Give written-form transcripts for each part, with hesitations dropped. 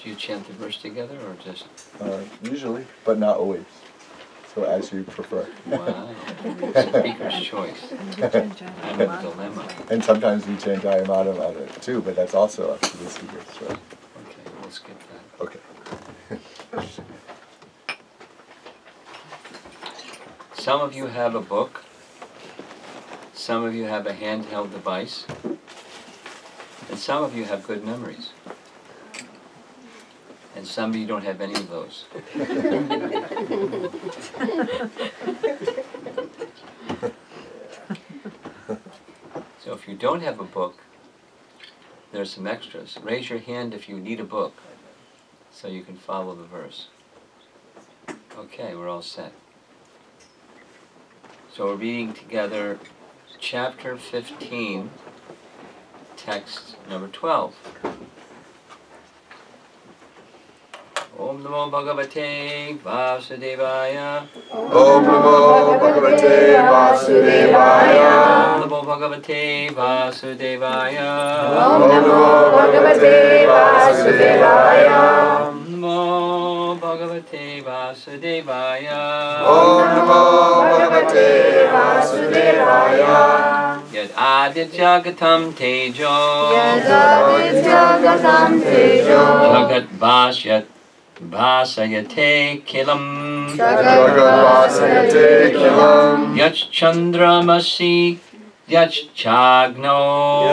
Do you chant the verse together or just? Usually, but not always. So as you prefer. Wow. Speaker's choice. I'm in a dilemma. And sometimes we chant Jayamata on it too, but that's also up to the speaker's choice. Okay, we'll skip that. Okay. Some of you have a book. Some of you have a handheld device. And some of you have good memories. And some of you don't have any of those. So if you don't have a book, there's some extras. Raise your hand if you need a book so you can follow the verse. Okay, we're all set. So we're reading together chapter 15, text number 12. Om Namo Bhagavate Vasudevaya. Om Namo Bhagavate Vasudevaya. Om Namo Bhagavate Vasudevaya. Om Namo Bhagavate Vasudevaya. Om Namo Bhagavate Vasudevaya. Om Namo Bhagavate Vasudevaya. Yad Adityagatam Tejo. Yad Adityagatam Tejo. Jagat Bhasyat Bhasayate Kilam. Jagat Bhasayate Kilam. Yach Chandramasi Yach Chagno.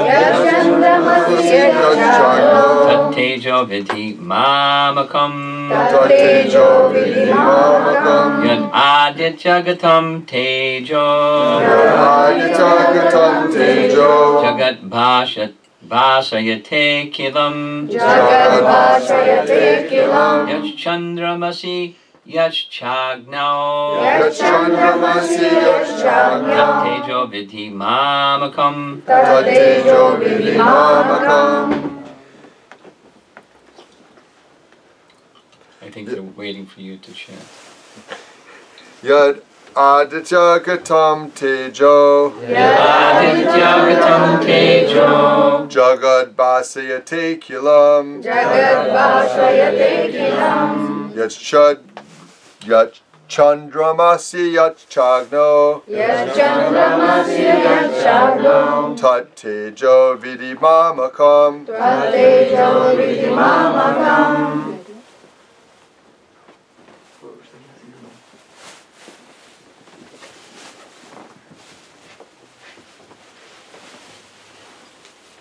Yachandramasi Yachagno. Tattejo Vidhi Mamakam. Tattejo Vidhi Mamakam. Yad Adityagatam Tejo. Yad Adityagatam Tejo. Jagat Bhasayate Kilam. Jagat Bhasayate Kilam. Yach Chandramasi Yach Chagno. Yachandramasi Yachagno. Tattejo Vidhi Mamakam. Tattejo Vidhi Mamakam. I think they're waiting for you to chant. Yad Adityagatam Tejo. Adityagatam Tejo. Jagat Bhasayate Kilam. Jagat Bhasayate Kilam. Yat Chandramasi Yachagno. Yachandramasi Yachagno. Tat Tejo Vidhi Mamakam. Tattejo Vidhi Mamakam.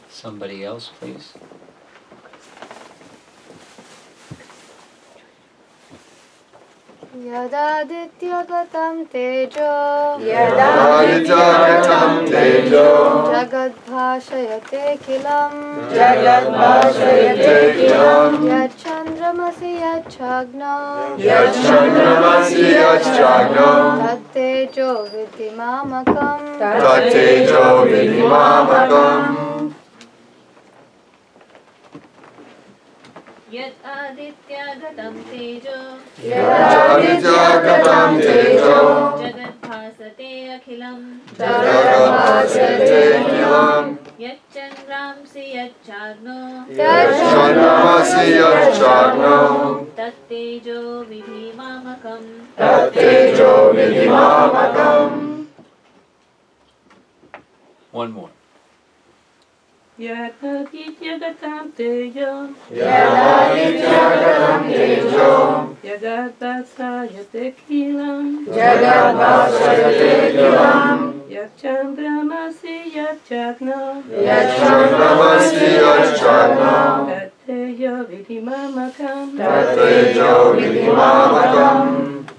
Somebody else, please. Yadadityagatam tejo. Yadadityagatam tejo. Jagat bhashayate kilam. Jagat Bhasayate Kilam. Yachandramasi yachagno. Yachandramasi Yachagno. Tattejo vidhi mamakam. Tattejo Vidhi Mamakam. Yat Adityagatam Tejo. Yadadityagatam tejo. Jagat Bhasate Akhilam. Jagat Bhasayate Kilam. Yat Chandramsi Yachagno. Yachandramasi Yachagno. Tattejo Vidhi Mamakam. Tattejo Vidhi Mamakam. One more. Yadadityagatam Tejo. Yadadityagatam tejo. Jagat Bhasayate Kilam. Jagat Bhasayate Kilam. Yachandramasi Yachagno. Yachandramasi Yachagno. Tattejo Vidhi Mamakam. Tattejo Vidhi Mamakam.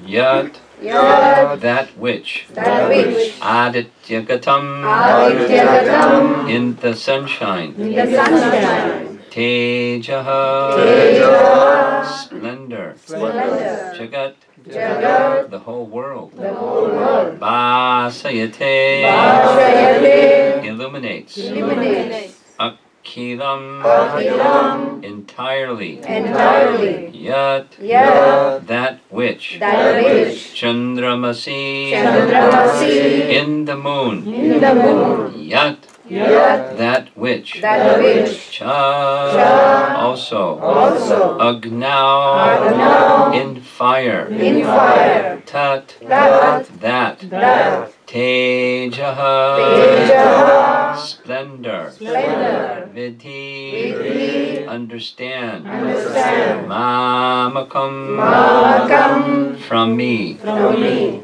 Yat, Yad. that which. That which. Adityagatam, Adityagatam. in the sunshine. In the sunshine. Tejaha, Tejaha. splendor. Splendor. Jagat, Jagat. the whole world. The whole world. Bhasayate, Bhasayate. illuminates. Illuminates. Akhilam, Akhilam. entirely. Entirely. Yat, Yad. that which. That which. Chandramasi, Chandramasi. in the moon. In the moon. Yat, Yat. that which, That which. Cha, also, Also. Agnau, in fire, In fire. Tat, Tat. that, That. Tejaha, Tejaha. splendor, Splendor. Vidhi, Vidhi. understand, Understand. Mamakam, Mamakam. from me. From me.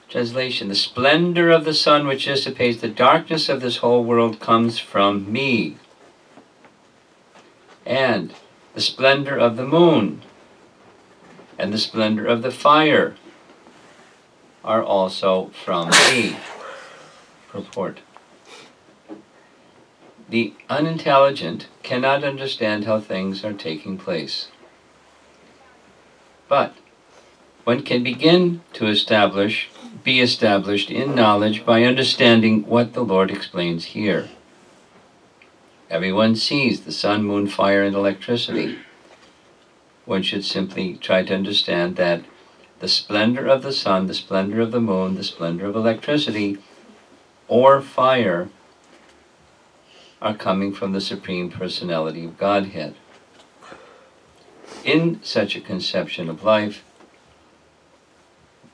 Translation: the splendor of the sun which dissipates the darkness of this whole world comes from me. And the splendor of the moon and the splendor of the fire are also from me. Purport: the unintelligent cannot understand how things are taking place. But one can begin to be established in knowledge by understanding what the Lord explains here. Everyone sees the sun, moon, fire, and electricity. One should simply try to understand that the splendor of the sun, the splendor of the moon, the splendor of electricity, or fire are coming from the Supreme Personality of Godhead. In such a conception of life,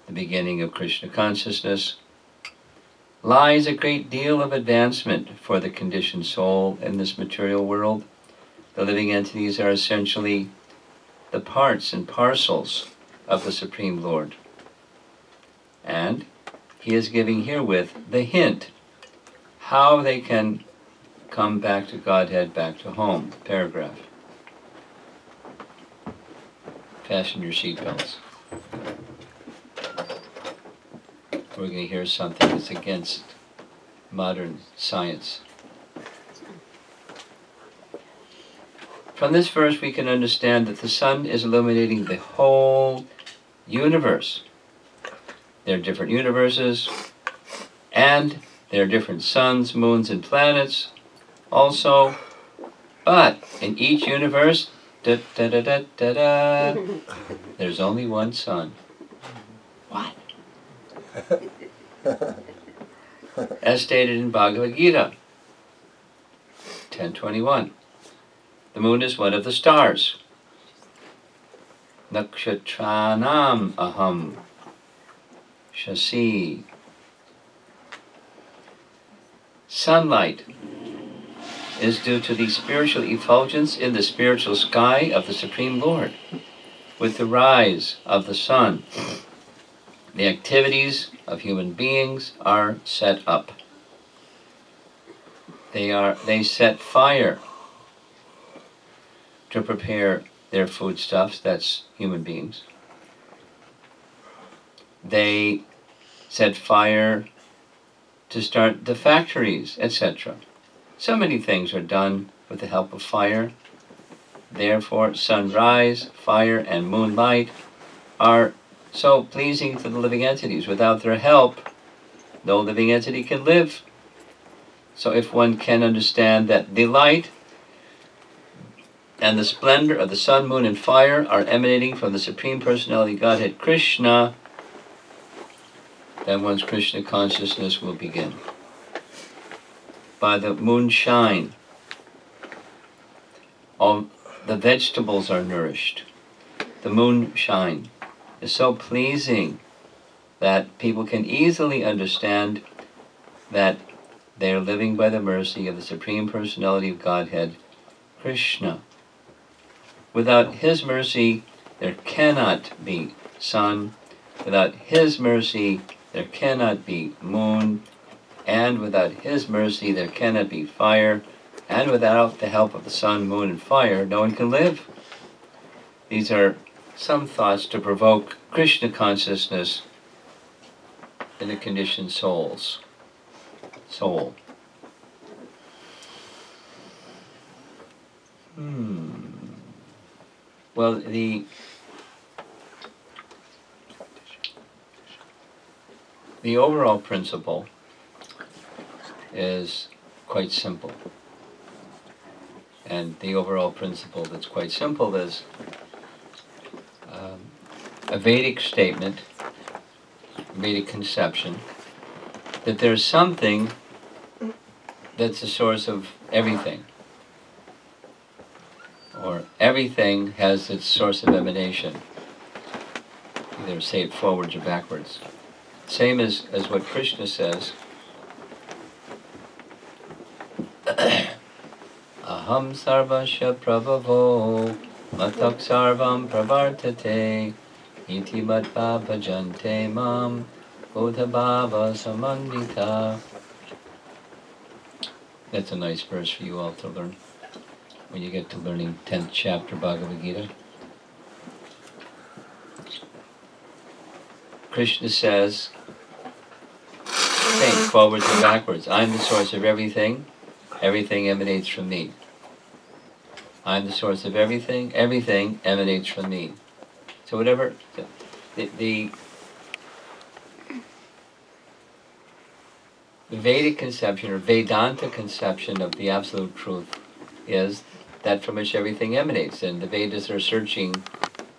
the beginning of Krishna consciousness, lies a great deal of advancement for the conditioned soul in this material world. The living entities are essentially the parts and parcels of the Supreme Lord. And he is giving herewith the hint how they can come back to Godhead, back to home. Paragraph. Fasten your seatbelts. We're going to hear something that's against modern science. From this verse we can understand that the sun is illuminating the whole universe. There are different universes, and there are different suns, moons, and planets also. But in each universe, there's only one sun. What? As stated in Bhagavad Gita 10:21, the moon is one of the stars. Nakshatranam aham shasi. Sunlight is due to the spiritual effulgence in the spiritual sky of the Supreme Lord. With the rise of the sun, the activities of human beings are set up. They set fire to prepare their foodstuffs, that's human beings. They set fire to start the factories, etc. So many things are done with the help of fire. Therefore, sunrise, fire, and moonlight are so pleasing to the living entities. Without their help, no living entity can live. So if one can understand that the light and the splendor of the sun, moon, and fire are emanating from the Supreme Personality Godhead Krishna, then one's Krishna consciousness will begin. By the moonshine, all the vegetables are nourished. The moonshine is so pleasing that people can easily understand that they are living by the mercy of the Supreme Personality of Godhead, Krishna. Without his mercy, there cannot be sun. Without his mercy, there cannot be moon. And without his mercy, there cannot be fire. And without the help of the sun, moon, and fire, no one can live. These are some thoughts to provoke Krishna consciousness in the conditioned soul. Well, the overall principle is quite simple. And the overall principle that's quite simple is a Vedic statement, Vedic conception, that there's something that's the source of everything. Or everything has its source of emanation. Either say it forwards or backwards. Same as what Krishna says. Aham sarvasya prabhavo matak sarvam pravartate iti matva bhajante mam bodhabhava samandita. That's a nice verse for you all to learn when you get to learning 10th chapter Bhagavad Gita. Krishna says, saying forwards and backwards, I'm the source of everything, everything emanates from me. I'm the source of everything, everything emanates from me. So whatever, the Vedic conception or Vedanta conception of the absolute truth is that from which everything emanates, and the Vedas are searching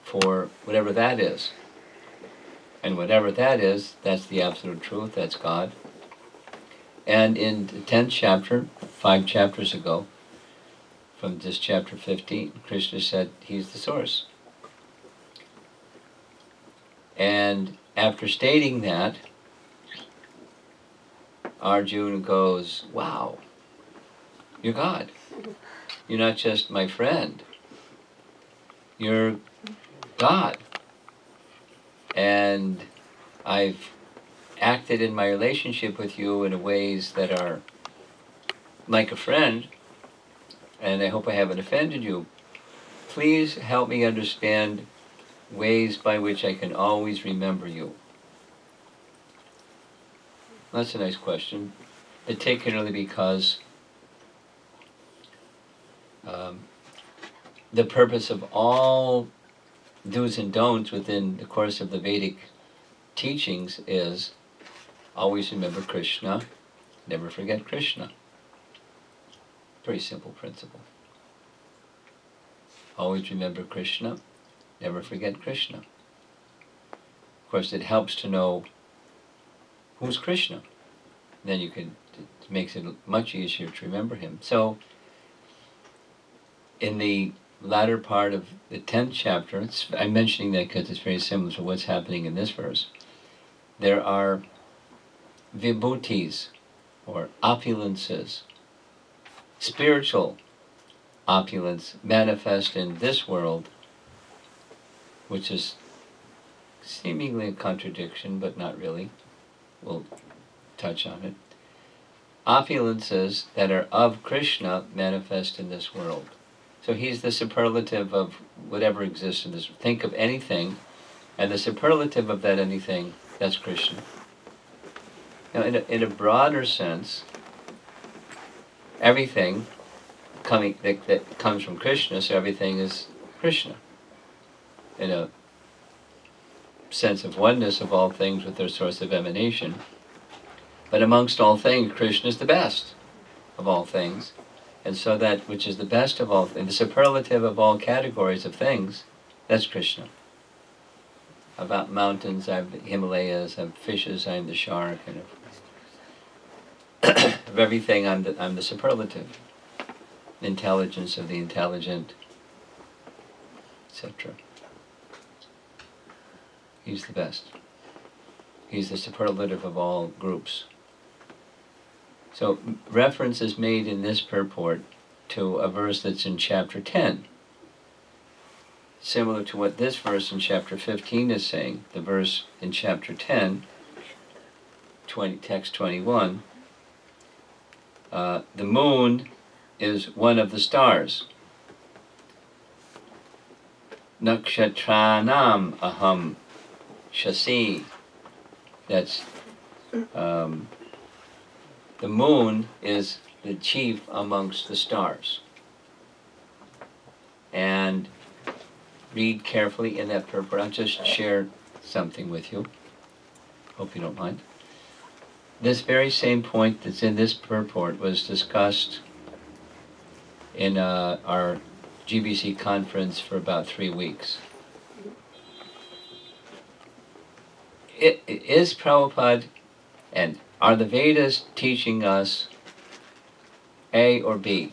for whatever that is. And whatever that is, that's the absolute truth, that's God. And in the 10th chapter, 5 chapters ago, from this chapter 15, Krishna said he's the source. And after stating that, Arjuna goes, wow, you're God. You're not just my friend. You're God. And I've acted in my relationship with you in ways that are like a friend, and I hope I haven't offended you. Please help me understand ways by which I can always remember you. That's a nice question, particularly because the purpose of all do's and don'ts within the course of the Vedic teachings is always remember Krishna, never forget Krishna. Very simple principle. Always remember Krishna, never forget Krishna. Of course, it helps to know who's Krishna. Then it makes it much easier to remember him. So, in the latter part of the 10th chapter, I'm mentioning that because it's very similar to what's happening in this verse, there are vibhutis, or opulences, spiritual opulence manifest in this world, which is seemingly a contradiction, but not really. We'll touch on it. Opulences that are of Krishna manifest in this world. So he's the superlative of whatever exists in this. Think of anything, and the superlative of that anything, that's Krishna. Now, in a broader sense, everything that comes from Krishna, so everything is Krishna. In a sense of oneness of all things with their source of emanation. But amongst all things, Krishna is the best of all things. And so that which is the best of all things, the superlative of all categories of things, that's Krishna. About mountains, I have the Himalayas, I have fishes, I am the shark, and of everything, I'm the superlative. Intelligence of the intelligent, etc. He's the best. He's the superlative of all groups. So reference is made in this purport to a verse that's in chapter 10. Similar to what this verse in chapter 15 is saying. The verse in chapter 10, text 21, the moon is one of the stars. Nakshatranam aham shasi. That's the moon is the chief amongst the stars. And read carefully in that purport. I'll just share something with you. Hope you don't mind. This very same point that's in this purport was discussed in our GBC conference for about 3 weeks. Is Prabhupada and are the Vedas teaching us A or B?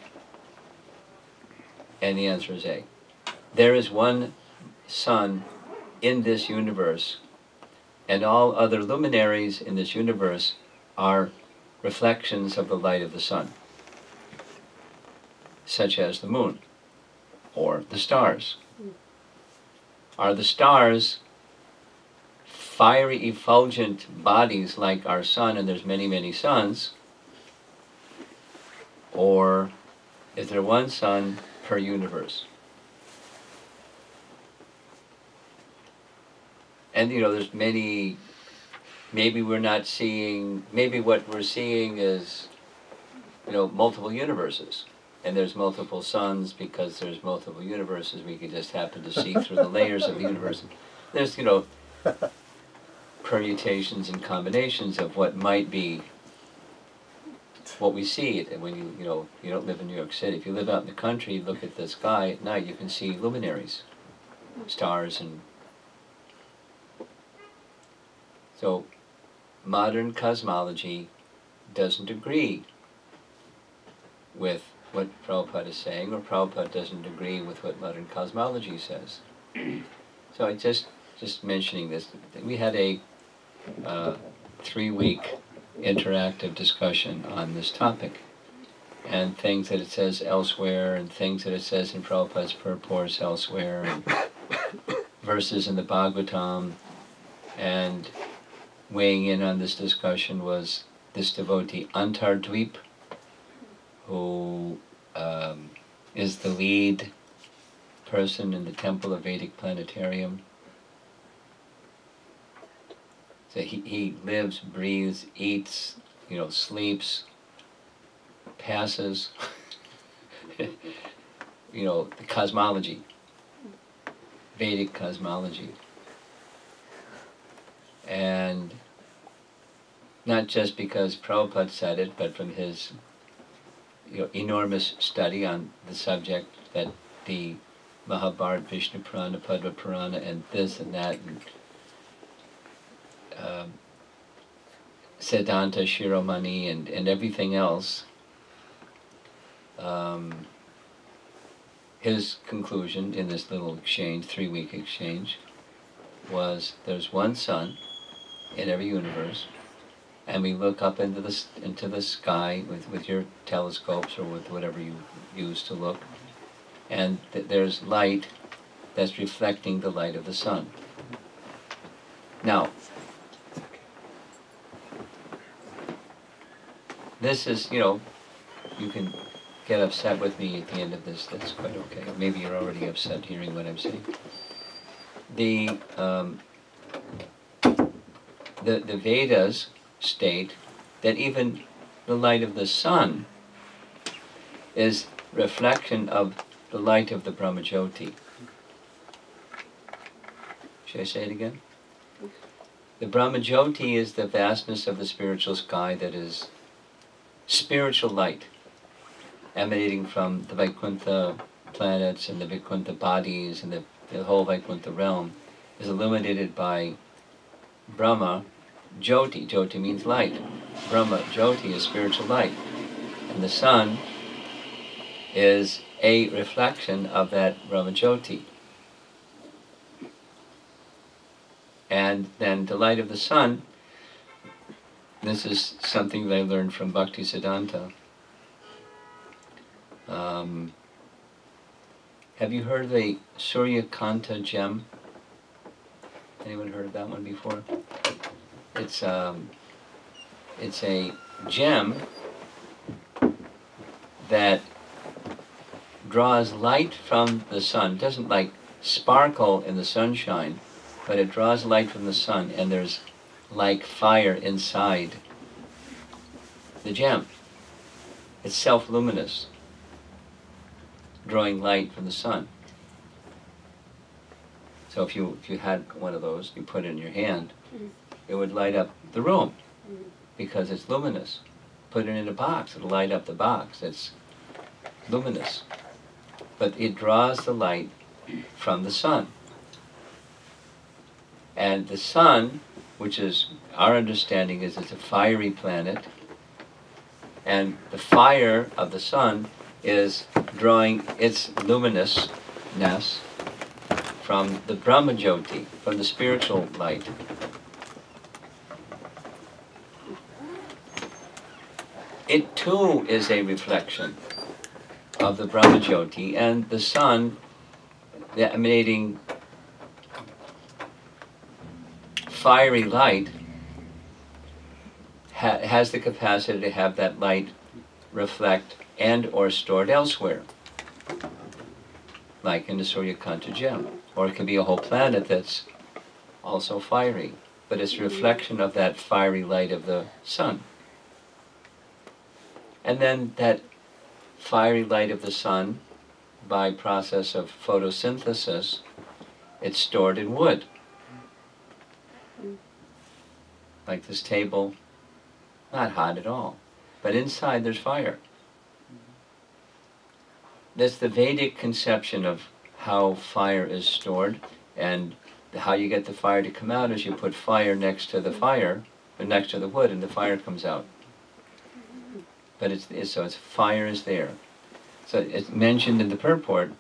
And the answer is A. There is one sun in this universe, and all other luminaries in this universe are reflections of the light of the sun, such as the moon or the stars. Are the stars fiery, effulgent bodies like our sun, and there's many, many suns? Or is there one sun per universe? And there's many, maybe we're not seeing, maybe what we're seeing is, multiple universes. And there's multiple suns because there's multiple universes. We could just happen to see through the layers of the universe. There's, permutations and combinations of what might be what we see. And when you don't live in New York City. If you live out in the country, look at the sky at night, you can see luminaries, stars, and so modern cosmology doesn't agree with what Prabhupada is saying, or Prabhupada doesn't agree with what modern cosmology says. So I just mentioning this, we had a 3-week interactive discussion on this topic, and things that it says elsewhere, and things that it says in Prabhupada's purports elsewhere, and verses in the Bhagavatam. And weighing in on this discussion was this devotee Antardweep, who is the lead person in the Temple of Vedic Planetarium. So he lives, breathes, eats, sleeps, passes, the cosmology, Vedic cosmology. And not just because Prabhupada said it, but from his enormous study on the subject, that the Mahabharata, Vishnu Purana, Padma Purana, and this and that, and Siddhanta Shiromani, and everything else. His conclusion in this little exchange, 3-week exchange, was there's one sun in every universe, and we look up into the sky with your telescopes or with whatever you use to look, and there's light that's reflecting the light of the sun. Now, this is, you can get upset with me at the end of this, that's quite okay. Maybe you're already upset hearing what I'm saying. The Vedas state that even the light of the sun is reflection of the light of the Brahmajyoti. Should I say it again? The Brahmajyoti is the vastness of the spiritual sky that is spiritual light emanating from the Vaikuntha planets and the Vaikuntha bodies, and the whole Vaikuntha realm is illuminated by Brahma Jyoti. Jyoti means light. Brahma Jyoti is spiritual light. And the sun is a reflection of that Brahma Jyoti. And then the light of the sun, this is something that I learned from Bhakti Siddhanta. Have you heard of the Surya Kanta gem? Anyone heard of that one before? It's a gem that draws light from the sun. It doesn't like sparkle in the sunshine, but it draws light from the sun, and there's like fire inside the gem. It's self-luminous, drawing light from the sun. So if you had one of those, you put it in your hand, it would light up the room because it's luminous. Put it in a box, it'll light up the box. It's luminous. But it draws the light from the sun. And the sun, which is, our understanding is it's a fiery planet, And the fire of the sun is drawing its luminousness from the Brahma Jyoti, from the spiritual light. It too is a reflection of the Brahma Jyoti, and the sun, the emanating fiery light, has the capacity to have that light reflect and or stored elsewhere, like in the Suryakanta gem. Or it could be a whole planet that's also fiery, but it's a reflection of that fiery light of the sun. And then that fiery light of the sun, by process of photosynthesis, it's stored in wood. Like this table, not hot at all, but inside there's fire. That's the Vedic conception of how fire is stored, and how you get the fire to come out is you put fire next to the fire, or next to the wood, and the fire comes out. But it's fire is there. So it's mentioned in the purport,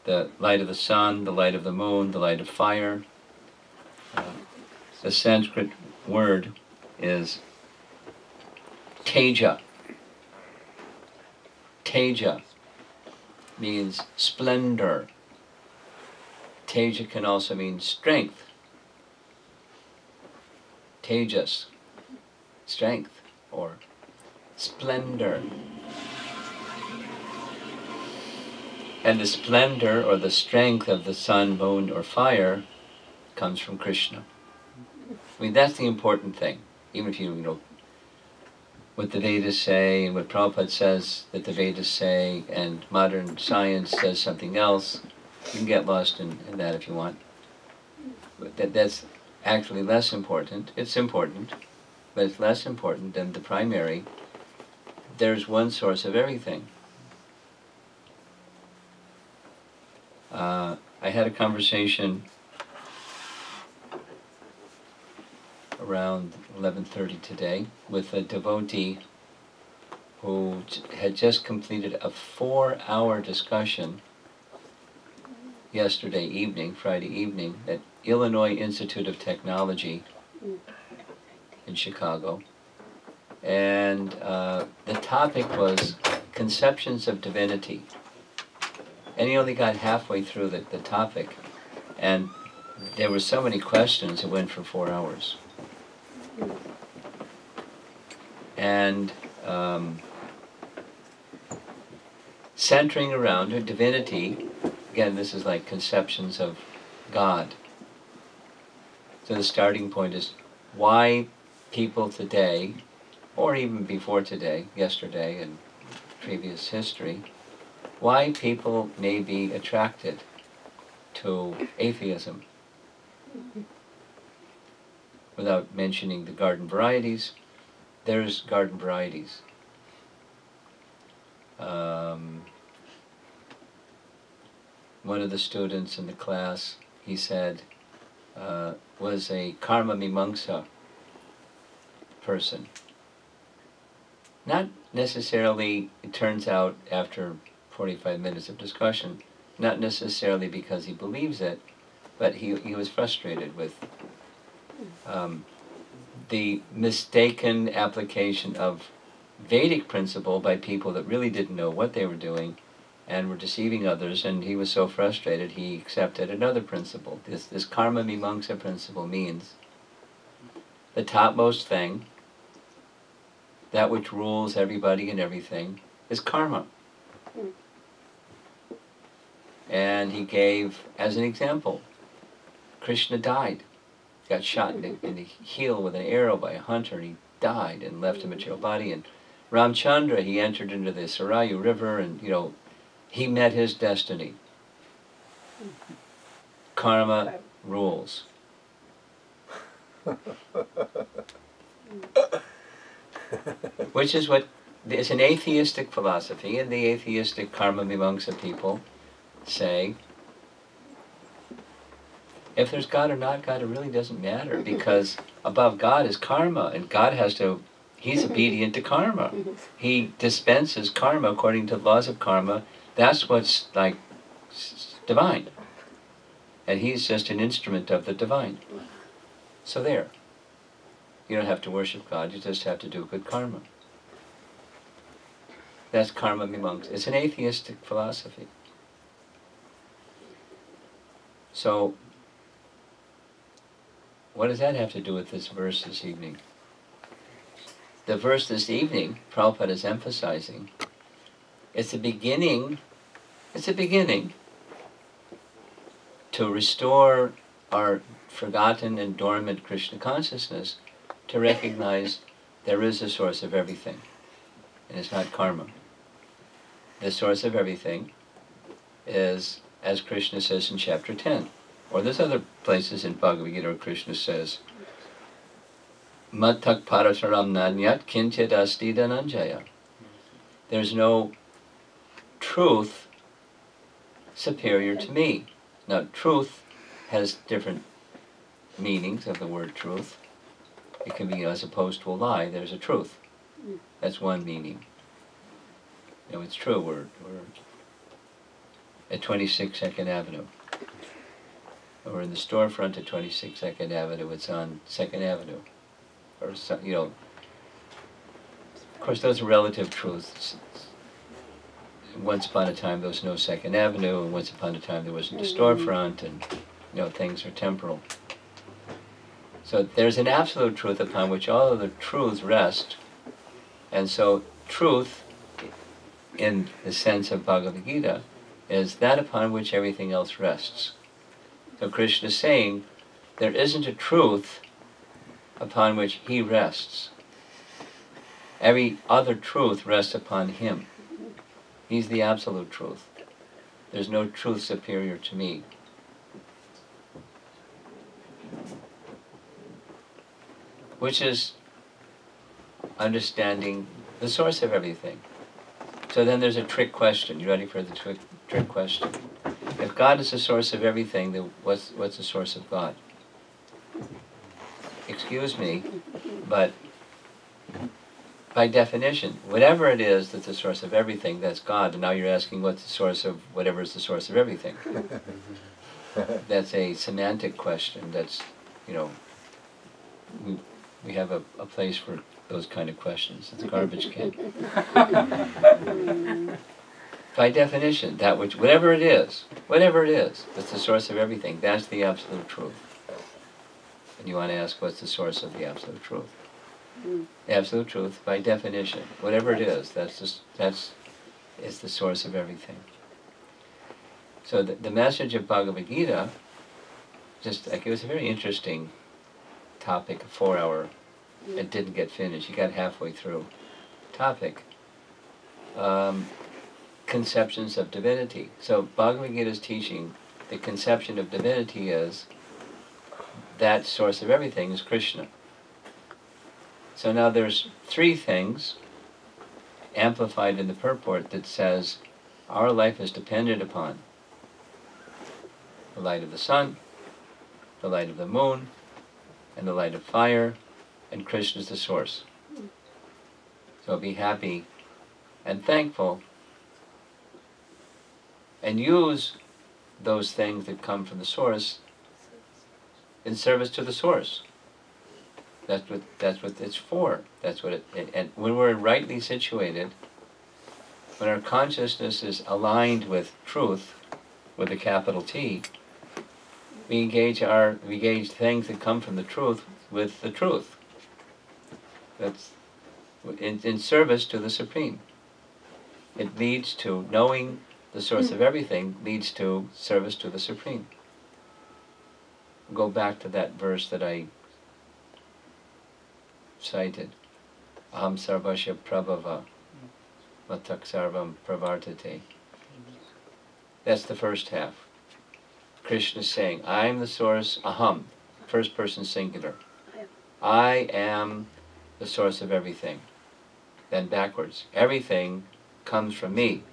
the light of the sun, the light of the moon, the light of fire. The Sanskrit word is Teja. Teja means splendor. Teja can also mean strength. Tejas, strength, or splendor. And the splendor or the strength of the sun, moon, or fire comes from Krishna. I mean, that's the important thing. Even if you know what the Vedas say and what Prabhupada says that the Vedas say, and modern science says something else, you can get lost in that if you want. But that's actually less important. It's important, but it's less important than the primary. There's one source of everything. I had a conversation around 11:30 today with a devotee who had just completed a 4-hour discussion yesterday evening, Friday evening, at Illinois Institute of Technology in Chicago. And the topic was conceptions of divinity. And he only got halfway through the topic. And there were so many questions, it went for 4 hours. And centering around her divinity, again, this is like conceptions of God. So the starting point is why people today, or even before today, yesterday and previous history, why people may be attracted to atheism. Without mentioning the garden varieties, there's garden varieties. One of the students in the class, he said, was a karma mimamsa person. Not necessarily, it turns out after 45 minutes of discussion, not necessarily because he believes it, but he was frustrated with the mistaken application of Vedic principle by people that really didn't know what they were doing and were deceiving others, and he was so frustrated he accepted another principle. This karma mimamsa principle means the topmost thing, that which rules everybody and everything, is karma. And he gave, as an example, Krishna died. Got shot in the heel with an arrow by a hunter, and he died and left a material body. And Ramchandra, he entered into the Sarayu River, and he met his destiny. Karma rules. Which is what, it's an atheistic philosophy, and the atheistic karma mimamsa people say, if there's God or not God, it really doesn't matter, because above God is karma, and God has to He's obedient to karma. He dispenses karma according to the laws of karma. That's what's like divine. And he's just an instrument of the divine. So there. You don't have to worship God, you just have to do good karma. That's karma mimamsa. It's an atheistic philosophy. So, what does that have to do with this verse this evening? The verse this evening, Prabhupada is emphasizing, it's a beginning to restore our forgotten and dormant Krishna consciousness, to recognize there is a source of everything, and it's not karma. The source of everything is, as Krishna says in chapter 10, or there's other places in Bhagavad Gita where Krishna says, Mattak parataram nanyat kinchit asti dhananjaya. There's no truth superior to me. Now, truth has different meanings of the word truth. It can be as opposed to a lie, there's a truth. That's one meaning. You know, it's true, we're at 26 Second Avenue. We're in the storefront at 26 Second Avenue, it's on 2nd Avenue. Or, you know, of course those are relative truths. Once upon a time there was no 2nd Avenue, and once upon a time there wasn't a storefront, and, you know, things are temporal. So there's an absolute truth upon which all of the truths rest, and so truth, in the sense of Bhagavad Gita, is that upon which everything else rests. So Krishna is saying, there isn't a truth upon which he rests. Every other truth rests upon him. He's the absolute truth. There's no truth superior to me. Which is understanding the source of everything. So then there's a trick question. You ready for the trick question? If God is the source of everything, then what's the source of God? Excuse me, but by definition, whatever it is that's the source of everything, that's God. And now you're asking what's the source of whatever is the source of everything. That's a semantic question. That's, you know, we have a place for those kind of questions. It's a garbage can. By definition, that which, whatever it is, that's the source of everything, that's the absolute truth. And you want to ask, what's the source of the absolute truth? The absolute truth, by definition, whatever it is, that's the source of everything. So the message of Bhagavad Gita, just like, it was a very interesting topic, a 4-hour, it didn't get finished, you got halfway through. Topic, conceptions of divinity. So Bhagavad Gita is teaching the conception of divinity is that source of everything is Krishna. So now there's 3 things amplified in the purport that says our life is dependent upon the light of the sun, the light of the moon, and the light of fire, and Krishna is the source. So be happy and thankful and use those things that come from the source in service to the source. That's what it's for. That's what and when we're rightly situated, when our consciousness is aligned with truth, with a capital T, we engage things that come from the truth with the truth. That's in service to the Supreme. It leads to knowing the source of everything, leads to service to the Supreme. Go back to that verse that I cited. Aham sarvasya prabhava matak sarvam pravartate. That's the first half. Krishna is saying, I am the source, aham, first person singular. I am the source of everything. Then backwards, everything comes from me.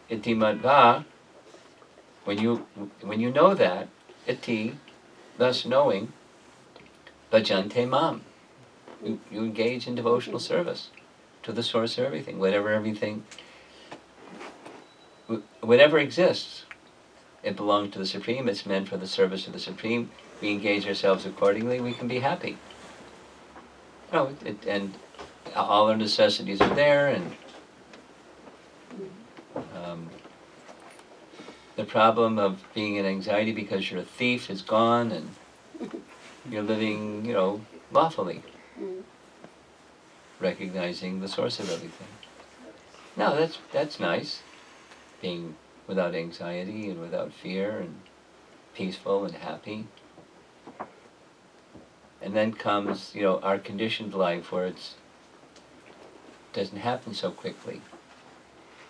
Iti madva, when you know that, iti, thus knowing, bhajante mam. You engage in devotional service to the source of everything, whatever exists. It belongs to the Supreme, it's meant for the service of the Supreme. We engage ourselves accordingly, we can be happy. And all our necessities are there, and the problem of being in anxiety because you're a thief is gone, and you're living, lawfully, recognizing the source of everything. No, that's nice, being without anxiety and without fear and peaceful and happy. And then comes, our conditioned life where it doesn't happen so quickly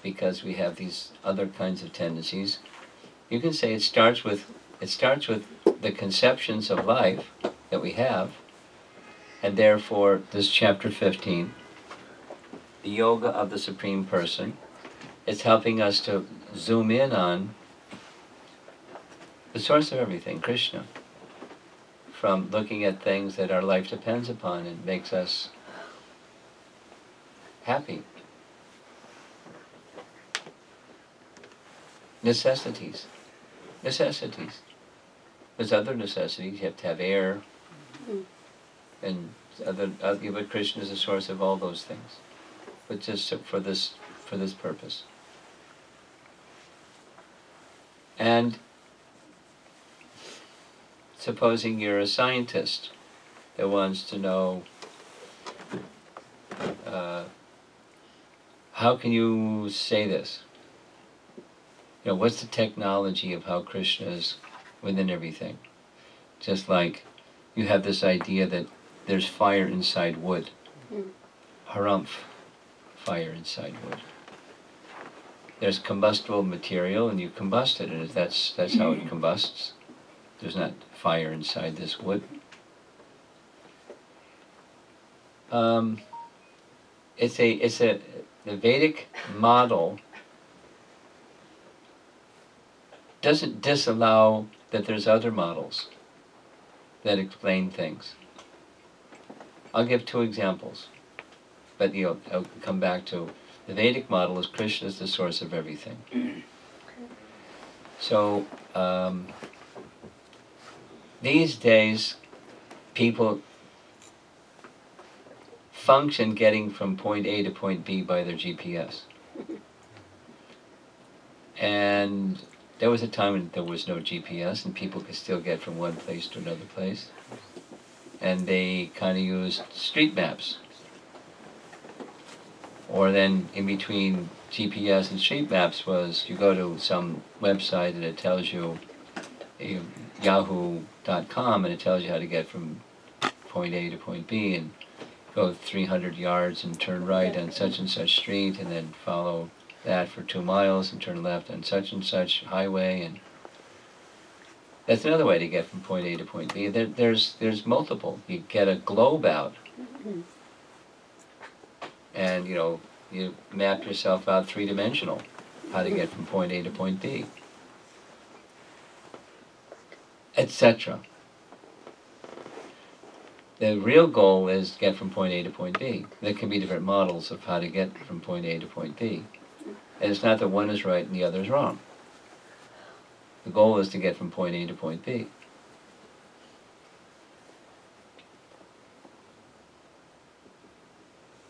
because we have these other kinds of tendencies. You can say it starts with the conceptions of life that we have, and therefore this chapter 15, the yoga of the Supreme Person, is helping us to zoom in on the source of everything, Krishna, from looking at things that our life depends upon and makes us happy. Necessities. There's other necessities. You have to have air, and but Krishna is the source of all those things. But just for this purpose. And supposing you're a scientist that wants to know how can you say this? What's the technology of how Krishna is within everything? Just like you have this idea that there's fire inside wood. Harumph, fire inside wood. There's combustible material and you combust it, and that's how it combusts. There's not fire inside this wood. The Vedic model doesn't disallow that there's other models that explain things. I'll give two examples, but I'll come back to the Vedic model is Krishna is the source of everything. So these days, people function getting from point A to point B by their GPS. And there was a time when there was no GPS and people could still get from one place to another place. And they kind of used street maps. Or then in between GPS and street maps was you go to some website and it tells you, yahoo.com, and it tells you how to get from point A to point B and go 300 yards and turn right on such and such street and then follow that for 2 miles and turn left on such and such highway, and that's another way to get from point A to point B. There's multiple. You get a globe out, and you map yourself out three-dimensional, how to get from point A to point B, etc. The real goal is to get from point A to point B. There can be different models of how to get from point A to point B. And it's not that one is right and the other is wrong. The goal is to get from point A to point B.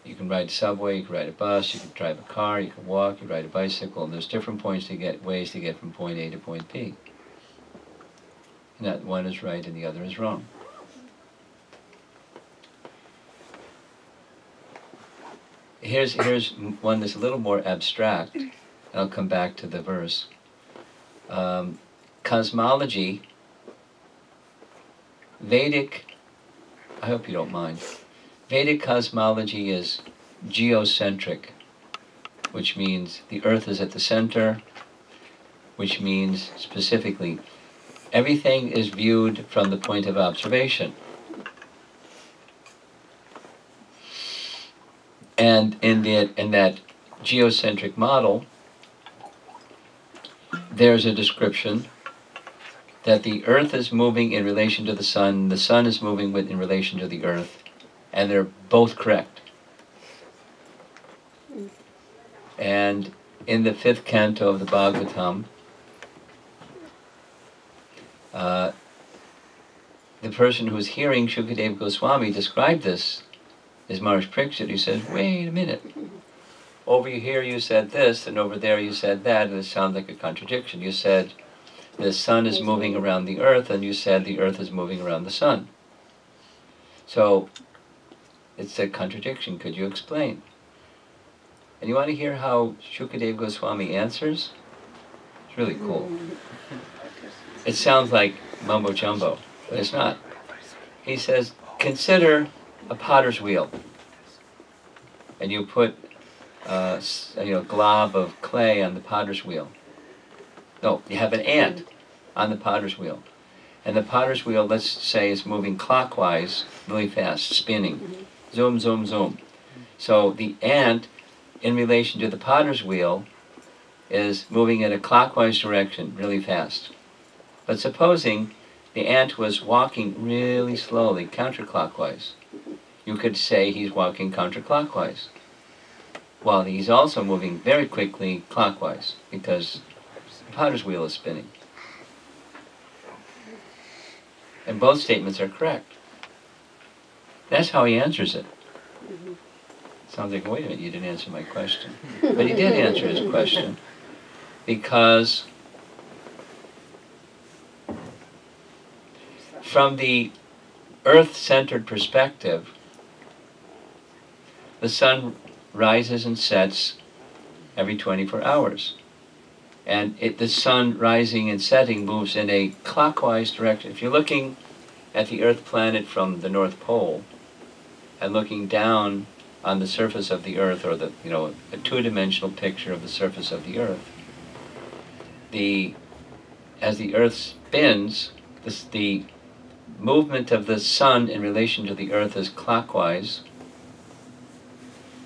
You can ride a subway, you can ride a bus, you can drive a car, you can walk, you ride a bicycle, and there's different ways to get from point A to point B. Not one is right and the other is wrong. Here's one that's a little more abstract, and I'll come back to the verse. Cosmology, Vedic, I hope you don't mind, Vedic cosmology is geocentric, which means the earth is at the center, which means specifically everything is viewed from the point of observation. And in that geocentric model, there's a description that the earth is moving in relation to the sun is moving in relation to the earth, and they're both correct. And in the 5th canto of the Bhagavatam, the person who's hearing Shukadeva Goswami describe this is Maharaj Pariksit. He says, wait a minute. Over here you said this, and over there you said that, and it sounds like a contradiction. You said the sun is moving around the earth, and you said the earth is moving around the sun. So, it's a contradiction. Could you explain? And you want to hear how Shukadeva Goswami answers? It's really cool. It sounds like mumbo jumbo, but it's not. He says, consider a potter's wheel. And you put a glob of clay on the potter's wheel. No, you have an ant on the potter's wheel. And the potter's wheel, let's say, is moving clockwise really fast, spinning. Zoom, zoom, zoom. So the ant, in relation to the potter's wheel, is moving in a clockwise direction really fast. But supposing the ant was walking really slowly, counterclockwise, you could say he's walking counterclockwise. While he's also moving very quickly clockwise, because the potter's wheel is spinning. And both statements are correct. That's how he answers it. Sounds like, wait a minute, you didn't answer my question. But he did answer his question, because from the earth-centered perspective, the sun rises and sets every 24 hours. And the sun rising and setting moves in a clockwise direction. If you're looking at the Earth planet from the North Pole and looking down on the surface of the Earth, or a two-dimensional picture of the surface of the Earth, as the Earth spins, the movement of the sun in relation to the Earth is clockwise,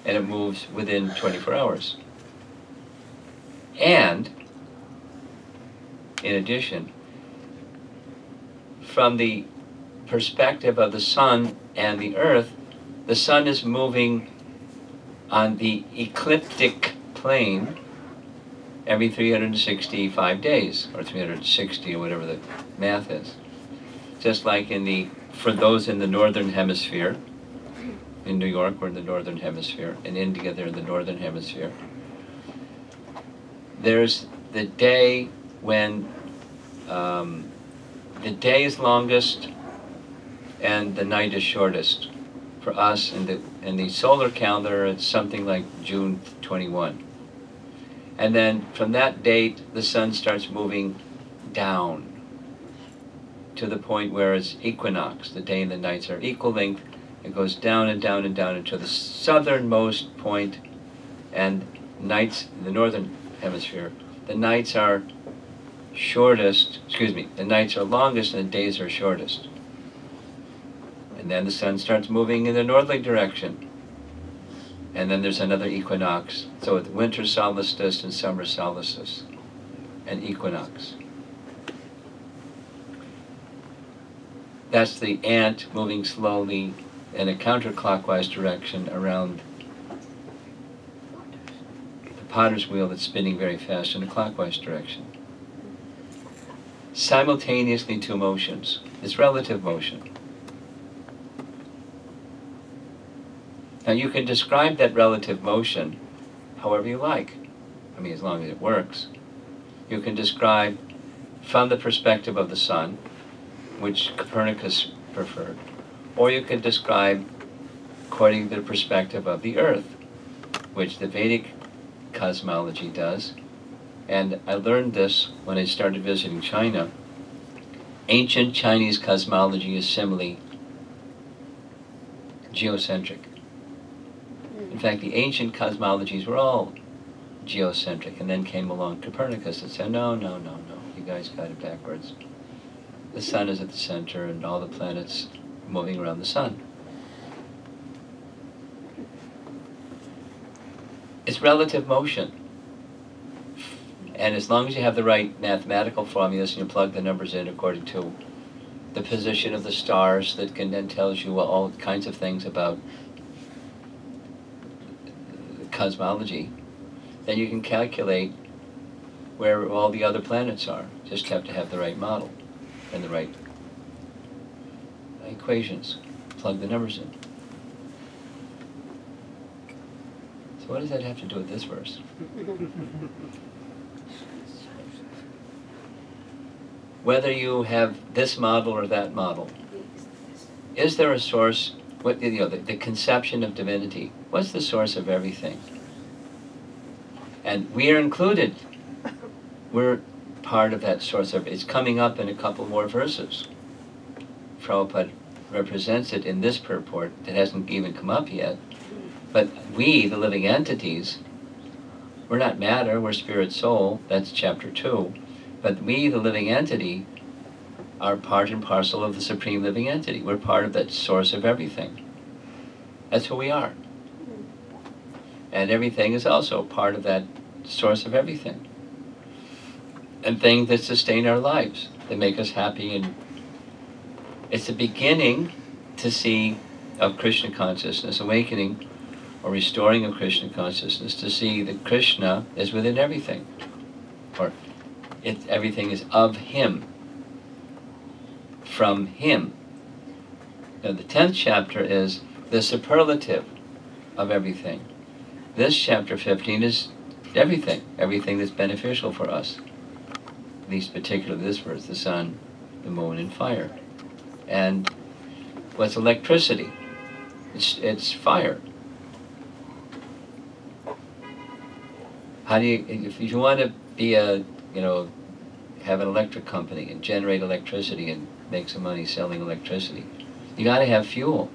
and it moves within 24 hours. And, in addition, from the perspective of the sun and the earth, the sun is moving on the ecliptic plane every 365 days, or 360, or whatever the math is. Just like for those in the northern hemisphere, in New York, we're in the northern hemisphere. In India, they're in the northern hemisphere. There's the day when the day is longest and the night is shortest. For us, in the solar calendar, it's something like June 21. And then from that date, the sun starts moving down to the point where it's equinox. The day and the nights are equal length. It goes down and down and down until the southernmost point, and nights in the northern hemisphere, the nights are the nights are longest and the days are shortest. And then the sun starts moving in the northerly direction. And then there's another equinox. So it's winter solstice and summer solstice, and equinox. That's the ant moving slowly in a counterclockwise direction around the potter's wheel that's spinning very fast in a clockwise direction. Simultaneously, two motions. It's relative motion. Now you can describe that relative motion however you like. I mean, as long as it works. You can describe from the perspective of the sun, which Copernicus preferred, or you can describe according to the perspective of the earth, which the Vedic cosmology does. And I learned this when I started visiting China. Ancient Chinese cosmology is similarly geocentric. In fact, the ancient cosmologies were all geocentric, and then came along Copernicus and said, no, you guys got it backwards. The sun is at the center, and all the planets moving around the sun. It's relative motion. And as long as you have the right mathematical formulas and you plug the numbers in according to the position of the stars that can then tells you all kinds of things about cosmology. Then you can calculate where all the other planets are. Just have to have the right model and the right equations. Plug the numbers in. So what does that have to do with this verse? Whether you have this model or that model, is there a source? What the conception of divinity? What's the source of everything? And we are included. We're part of that source of. It's coming up in a couple more verses. Prabhupada represents it in this purport that hasn't even come up yet. But we, the living entities, we're not matter. We're spirit, soul. That's chapter 2. But we, the living entity, are part and parcel of the supreme living entity. We're part of that source of everything. That's who we are. And everything is also part of that source of everything. And things that sustain our lives, that make us happy. And it's the beginning to see of Krishna consciousness, awakening or restoring of Krishna consciousness, to see that Krishna is within everything. Or everything is of Him, from Him. Now the 10th chapter is the superlative of everything. This chapter 15 is everything that's beneficial for us. At least particularly this verse, the sun, the moon, and fire. And what's electricity? It's fire. How do you, if you want to be have an electric company and generate electricity and make some money selling electricity, you got to have fuel.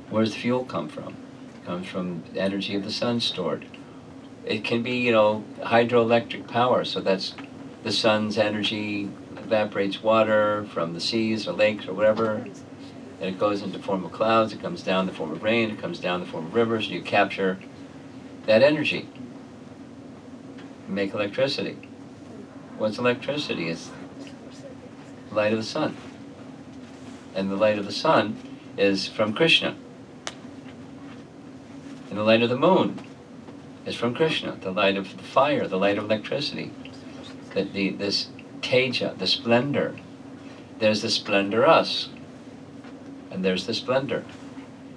Where does the fuel come from? It comes from the energy of the sun stored. It can be, hydroelectric power, so that's the sun's energy evaporates water from the seas or lakes or whatever, and it goes into the form of clouds, it comes down in the form of rain, it comes down in the form of rivers, and you capture that energy and make electricity. What's electricity? It's the light of the sun. And the light of the sun is from Krishna. And the light of the moon is from Krishna. The light of the fire, the light of electricity. This teja, the splendor. There's the splendor us. And there's the splendor.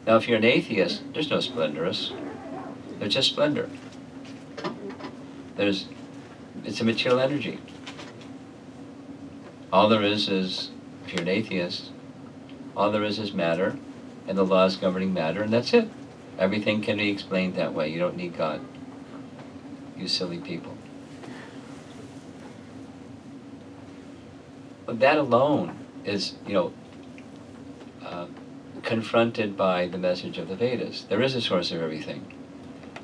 Now if you're an atheist, there's no splendorous. There's just splendor. It's a material energy. All there is, if you're an atheist, all there is matter, and the laws governing matter, and that's it. Everything can be explained that way. You don't need God. You silly people. But that alone is, confronted by the message of the Vedas. There is a source of everything.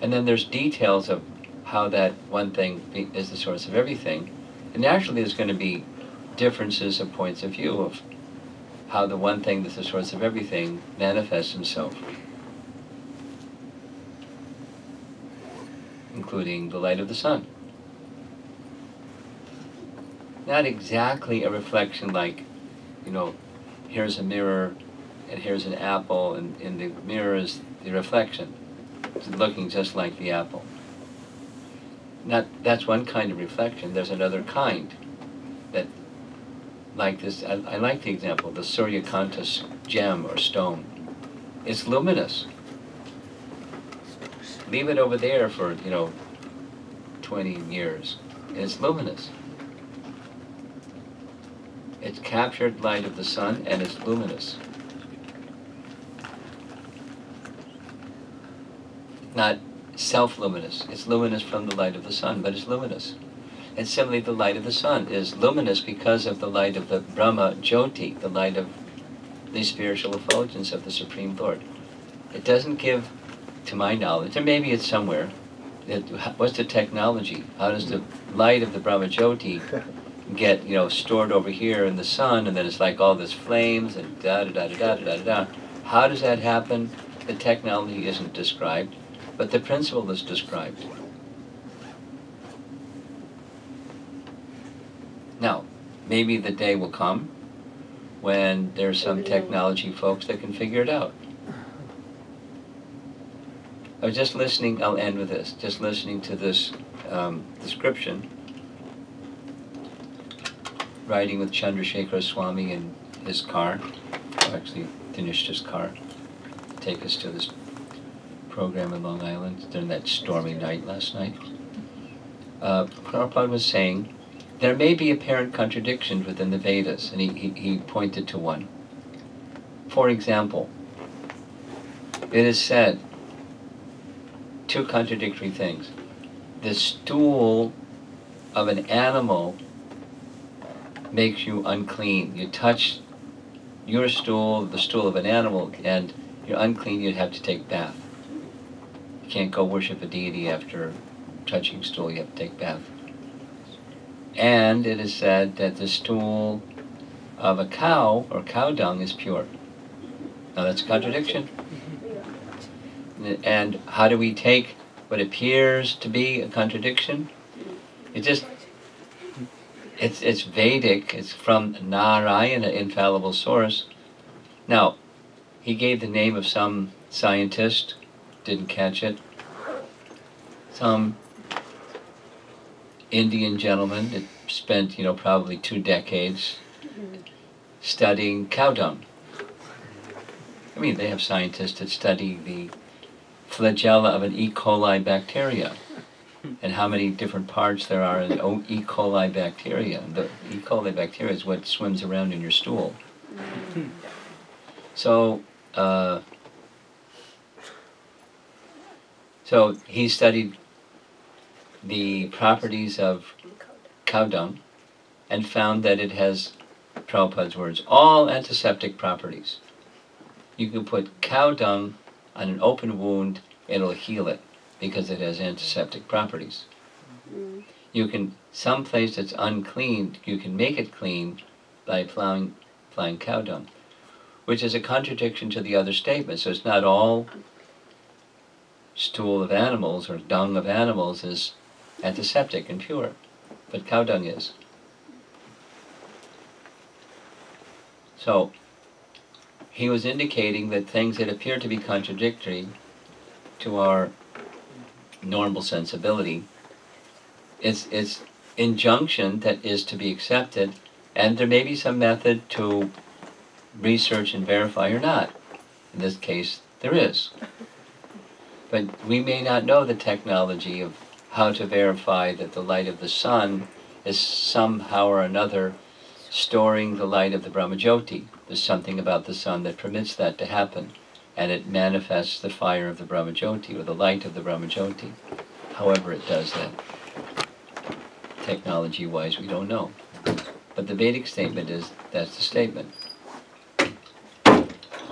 And then there's details of how that one thing is the source of everything. And naturally there's going to be differences of points of view of how the one thing that's the source of everything manifests himself. Including the light of the sun. Not exactly a reflection like, here's a mirror and here's an apple, and in the mirror is the reflection. It's looking just like the apple. That's one kind of reflection. There's another kind that, like this, I like the example, the Suryakanta gem or stone. It's luminous. Leave it over there for, 20 years, and it's luminous. It's captured light of the sun, and it's luminous. Not self-luminous. It's luminous from the light of the sun, but it's luminous. And similarly, the light of the sun is luminous because of the light of the Brahma Jyoti, the light of the spiritual effulgence of the Supreme Lord. It doesn't give, to my knowledge, or maybe it's somewhere, what's the technology? How does the light of the Brahma Jyoti get, stored over here in the sun, and then it's like all this flames and da-da-da-da-da-da-da-da. How does that happen? The technology isn't described, but the principle is described. Now, maybe the day will come when there's some technology folks that can figure it out. I was just listening, I'll end with this, just listening to this description, riding with Chandrasekhara Swami in his car, actually finished his car, take us to this program in Long Island during that stormy night last night. Prabhupada was saying, there may be apparent contradictions within the Vedas, and he pointed to one. For example, it is said, two contradictory things. The stool of an animal makes you unclean. You touch your stool, the stool of an animal, and you're unclean, you'd have to take bath. You can't go worship a deity after touching stool, you have to take bath. And it is said that the stool of a cow, or cow dung, is pure. Now that's a contradiction. And how do we take what appears to be a contradiction? It's Vedic, it's from Narayana, infallible source. Now, he gave the name of some scientist, didn't catch it. Some Indian gentleman that spent, probably 2 decades studying cow dung. I mean, they have scientists that study the flagella of an E. coli bacteria and how many different parts there are in the E. coli bacteria. The E. coli bacteria is what swims around in your stool. So he studied the properties of cow dung and found that it has, Prabhupada's words, all antiseptic properties. You can put cow dung on an open wound, it'll heal it because it has antiseptic properties. You can, some place that's unclean, you can make it clean by applying cow dung, which is a contradiction to the other statement. So it's not all stool of animals or dung of animals is antiseptic and pure, but cow dung is. So he was indicating that things that appear to be contradictory to our normal sensibility, it's injunction that is to be accepted, and there may be some method to research and verify or not. In this case, there is. But we may not know the technology of how to verify that the light of the sun is somehow or another storing the light of the Brahmajyoti. There's something about the sun that permits that to happen, and it manifests the fire of the Brahmajyoti, or the light of the Brahmajyoti. However it does that. Technology-wise, we don't know. But the Vedic statement is, that's the statement.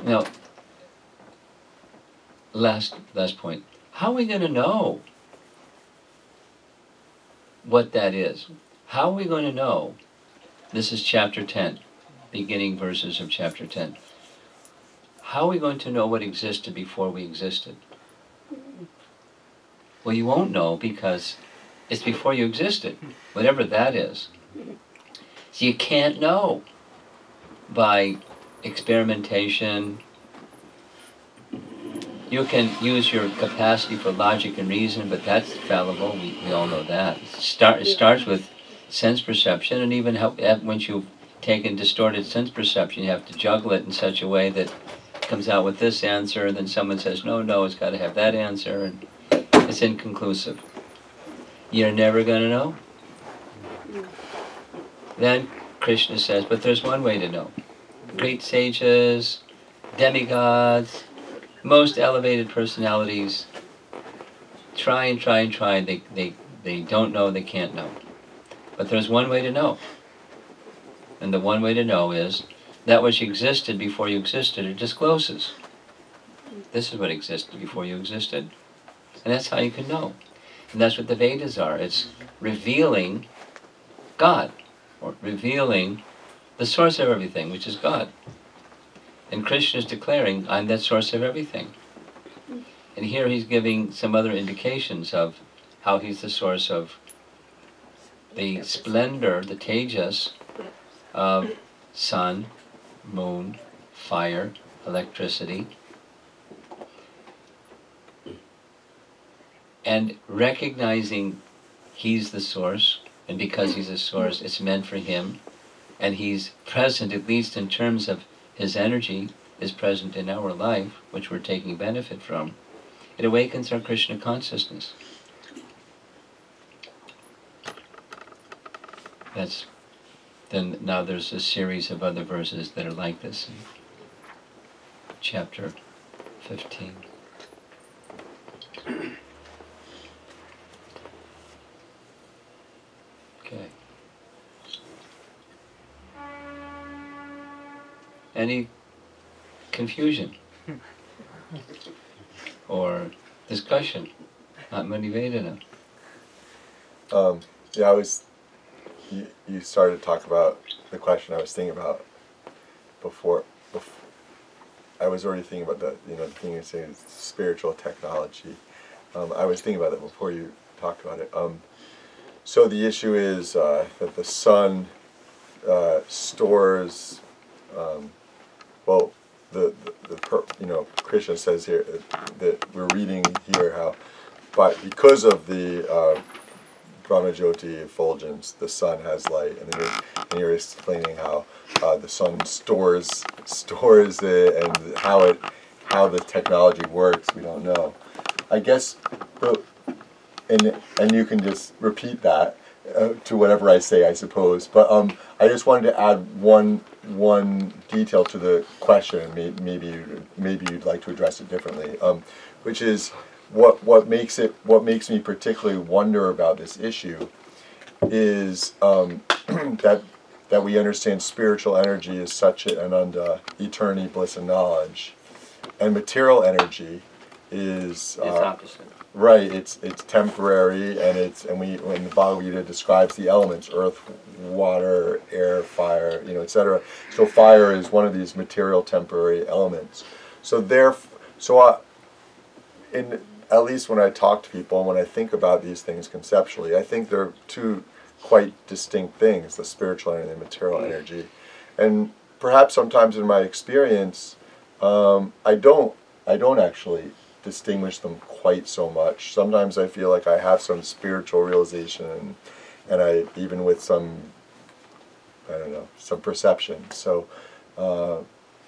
Now, last point. How are we going to know what that is? How are we going to know? This is chapter 10, beginning verses of chapter 10. How are we going to know what existed before we existed? Well, you won't know because it's before you existed, whatever that is. So you can't know by experimentation. You can use your capacity for logic and reason, but that's fallible. We all know that. It starts with sense perception, and even once you've taken distorted sense perception, you have to juggle it in such a way that it comes out with this answer, and then someone says, no, it's got to have that answer, and it's inconclusive. You're never going to know. Then Krishna says, but there's one way to know. Great sages, demigods, most elevated personalities try and try and try. They don't know, they can't know. But there's one way to know. And the one way to know is that which existed before you existed, it discloses. This is what existed before you existed. And that's how you can know. And that's what the Vedas are. It's revealing God, or revealing the source of everything, which is God. And Krishna is declaring, I'm that source of everything. And here he's giving some other indications of how he's the source of the splendor, the tejas of sun, moon, fire, electricity. And recognizing he's the source, and because he's a source, it's meant for him, and he's present, at least in terms of his energy, is present in our life, which we're taking benefit from. It awakens our Krishna consciousness. Then now there's a series of other verses that are like this in chapter 15. Okay. Any confusion or discussion? Not Vedana. Yeah, you started to talk about the question I was thinking about before I was already thinking about the thing you're saying is spiritual technology. I was thinking about that before you talked about it. So the issue is that the sun stores, Krishna says here that we're reading here how, but because of the Brahmajyoti effulgence, the sun has light, and then you're explaining how the sun stores it, and how the technology works. We don't know. I guess, and you can just repeat that to whatever I say, I suppose. But I just wanted to add one detail to the question. Maybe you'd like to address it differently, which is what makes me particularly wonder about this issue is that we understand spiritual energy is such an ananda, eternity, bliss, and knowledge, and material energy is opposite. Right, it's temporary, and when the Bhagavad Gita describes the elements, earth, water, air, fire, etc. So fire is one of these material temporary elements. At least when I talk to people and when I think about these things conceptually, I think they're two quite distinct things, the spiritual energy and the material energy. And perhaps sometimes in my experience, I don't actually distinguish them quite so much. Sometimes I feel like I have some spiritual realization, and I even with some perception. So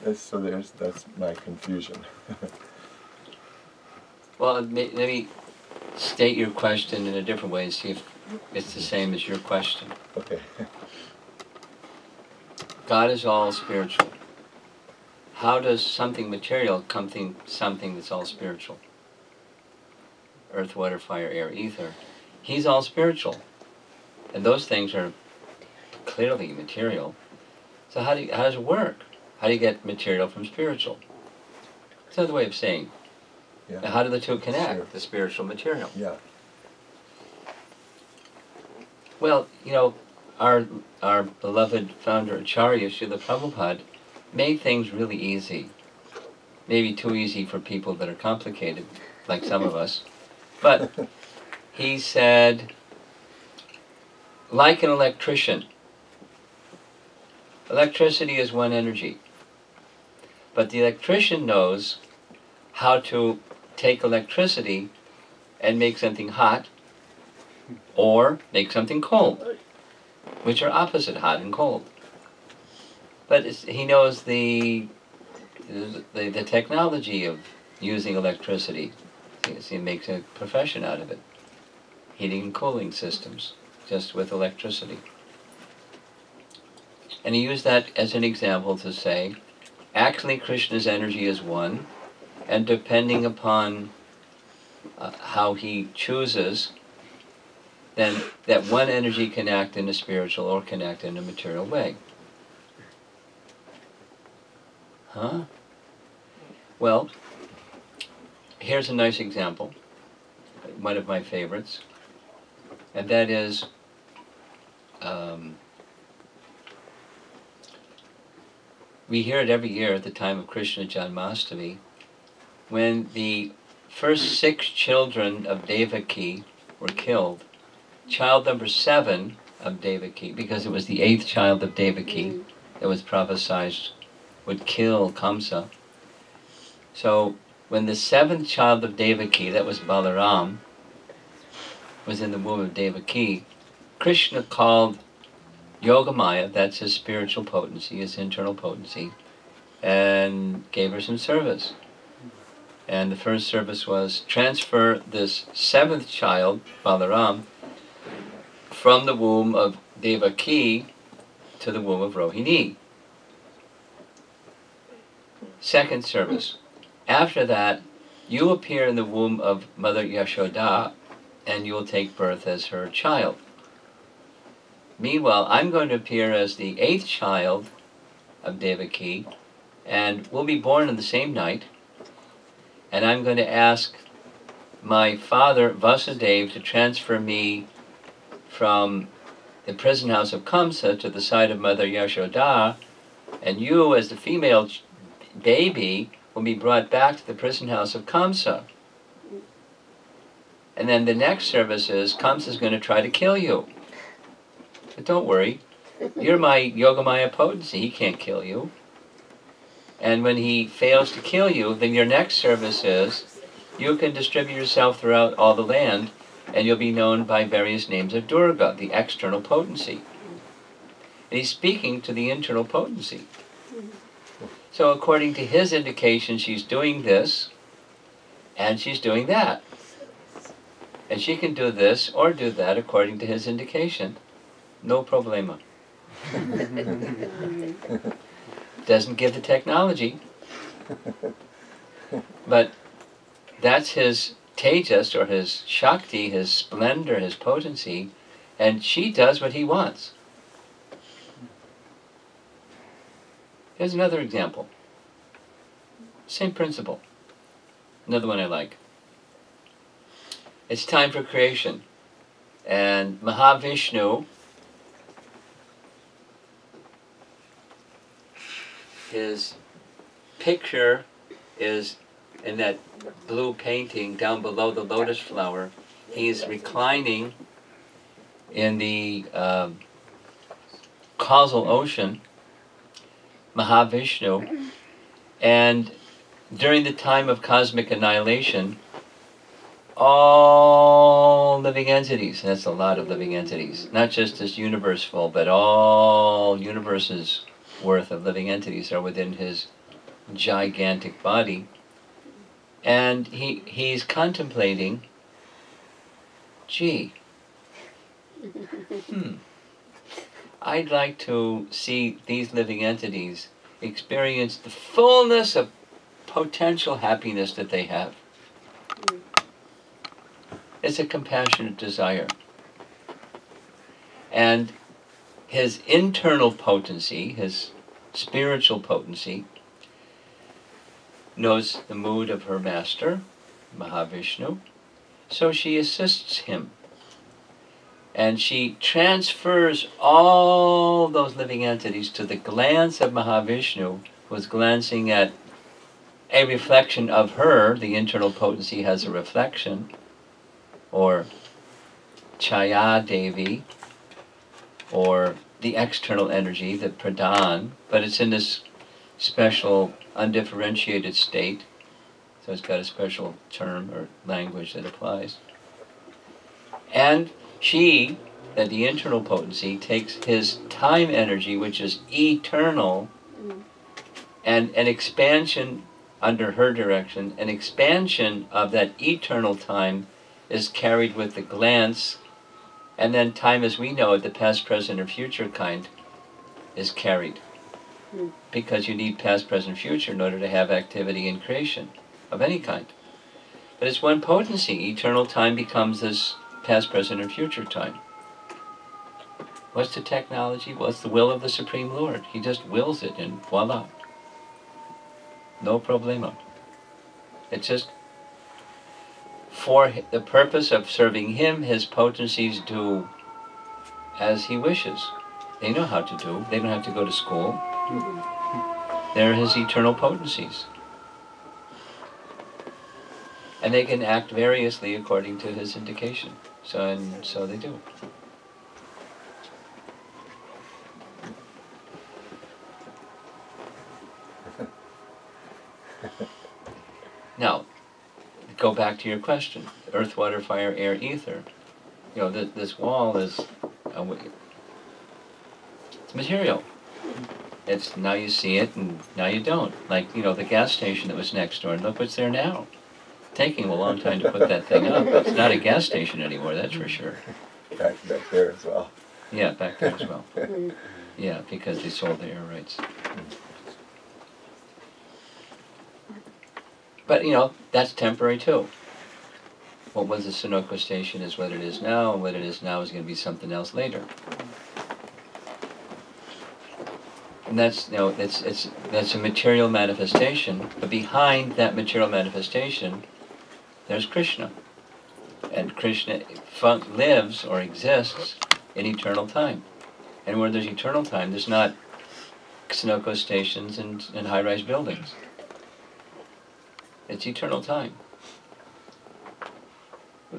that's my confusion. Well, let me state your question in a different way and see if it's the same as your question. Okay. God is all spiritual. How does something material come to something that's all spiritual? Earth, water, fire, air, ether. He's all spiritual. And those things are clearly material. So how does it work? How do you get material from spiritual? It's another way of saying, Yeah. how do the two connect, Sure. the spiritual material? Yeah. Well, our beloved founder Acharya, Srila Prabhupada, made things really easy. Maybe too easy for people that are complicated, like some of us. But he said, like an electrician, electricity is one energy. But the electrician knows how to take electricity and make something hot or make something cold, which are opposite, hot and cold. But he knows the technology of using electricity. He makes a profession out of it. Heating and cooling systems, just with electricity. And he used that as an example to say, actually Krishna's energy is one, and depending upon how he chooses, then that one energy can act in a spiritual or can act in a material way. Huh? Well, here's a nice example, one of my favorites, and that is we hear it every year at the time of Krishna Janmashtami, when the first 6 children of Devaki were killed. Child number 7 of Devaki, because it was the 8th child of Devaki that was prophesied would kill Kamsa. So when the seventh child of Devaki, that was Balaram, was in the womb of Devaki, Krishna called Yogamaya, that's his spiritual potency, his internal potency, and gave her some service. And the first service was transfer this seventh child, Balaram, from the womb of Devaki to the womb of Rohini. Second service. After that, you appear in the womb of Mother Yashoda, and you will take birth as her child. Meanwhile, I'm going to appear as the eighth child of Devaki, and we'll be born on the same night, and I'm going to ask my father, Vasudeva, to transfer me from the prison house of Kamsa to the side of Mother Yashoda, and you, as the female baby, will be brought back to the prison house of Kamsa. And then the next service is, Kamsa's going to try to kill you. But don't worry, you're my Yogamaya potency, he can't kill you. And when he fails to kill you, then your next service is, you can distribute yourself throughout all the land, and you'll be known by various names of Durga, the external potency. And he's speaking to the internal potency. So according to his indication, she's doing this, and she's doing that. And she can do this or do that according to his indication. No problema. Doesn't give the technology, but that's his tejas, or his shakti, his splendor, his potency, and she does what he wants. Here's another example. Same principle. Another one I like. It's time for creation. And Mahavishnu, his picture is in that blue painting down below the lotus flower. He's reclining in the causal ocean, Mahavishnu, and during the time of cosmic annihilation, all living entities, and that's a lot of living entities, not just this universe full, but all universes worth of living entities are within his gigantic body. And he's contemplating, gee, I'd like to see these living entities experience the fullness of potential happiness that they have. It's a compassionate desire. And his internal potency, his spiritual potency, knows the mood of her master, Mahavishnu, so she assists him. And she transfers all those living entities to the glance of Mahavishnu, who is glancing at a reflection of her. The internal potency has a reflection, or Chaya Devi, or the external energy, the Pradhan, but it's in this special undifferentiated state, so it's got a special term or language that applies. And she, that the internal potency, takes his time energy, which is eternal, and an expansion under her direction, an expansion of that eternal time is carried with the glance, and then time as we know it, the past, present, or future kind, is carried. Because you need past, present, future in order to have activity in creation of any kind. But it's one potency. Eternal time becomes this past, present, or future time. What's the technology? What's the will of the Supreme Lord? He just wills it, and voila. No problema. It's just for the purpose of serving him, his potencies do as he wishes. They know how to do. They don't have to go to school. They're his eternal potencies. And they can act variously according to his indication. So they do. go back to your question. Earth, water, fire, air, ether. You know, this wall is, it's material. It's, now you see it and now you don't. Like, you know, the gas station that was next door, and look what's there now. Taking a long time to put that thing up. It's not a gas station anymore, that's for sure. Back there as well. Yeah, back there as well. Yeah, because they sold the air rights. But, you know, that's temporary too. What was the Sunoco station is what it is now, and what it is now is going to be something else later. And that's, you know, that's a material manifestation, but behind that material manifestation, there's Krishna. And Krishna lives or exists in eternal time. And where there's eternal time, there's not Sunoco stations and high-rise buildings. It's eternal time.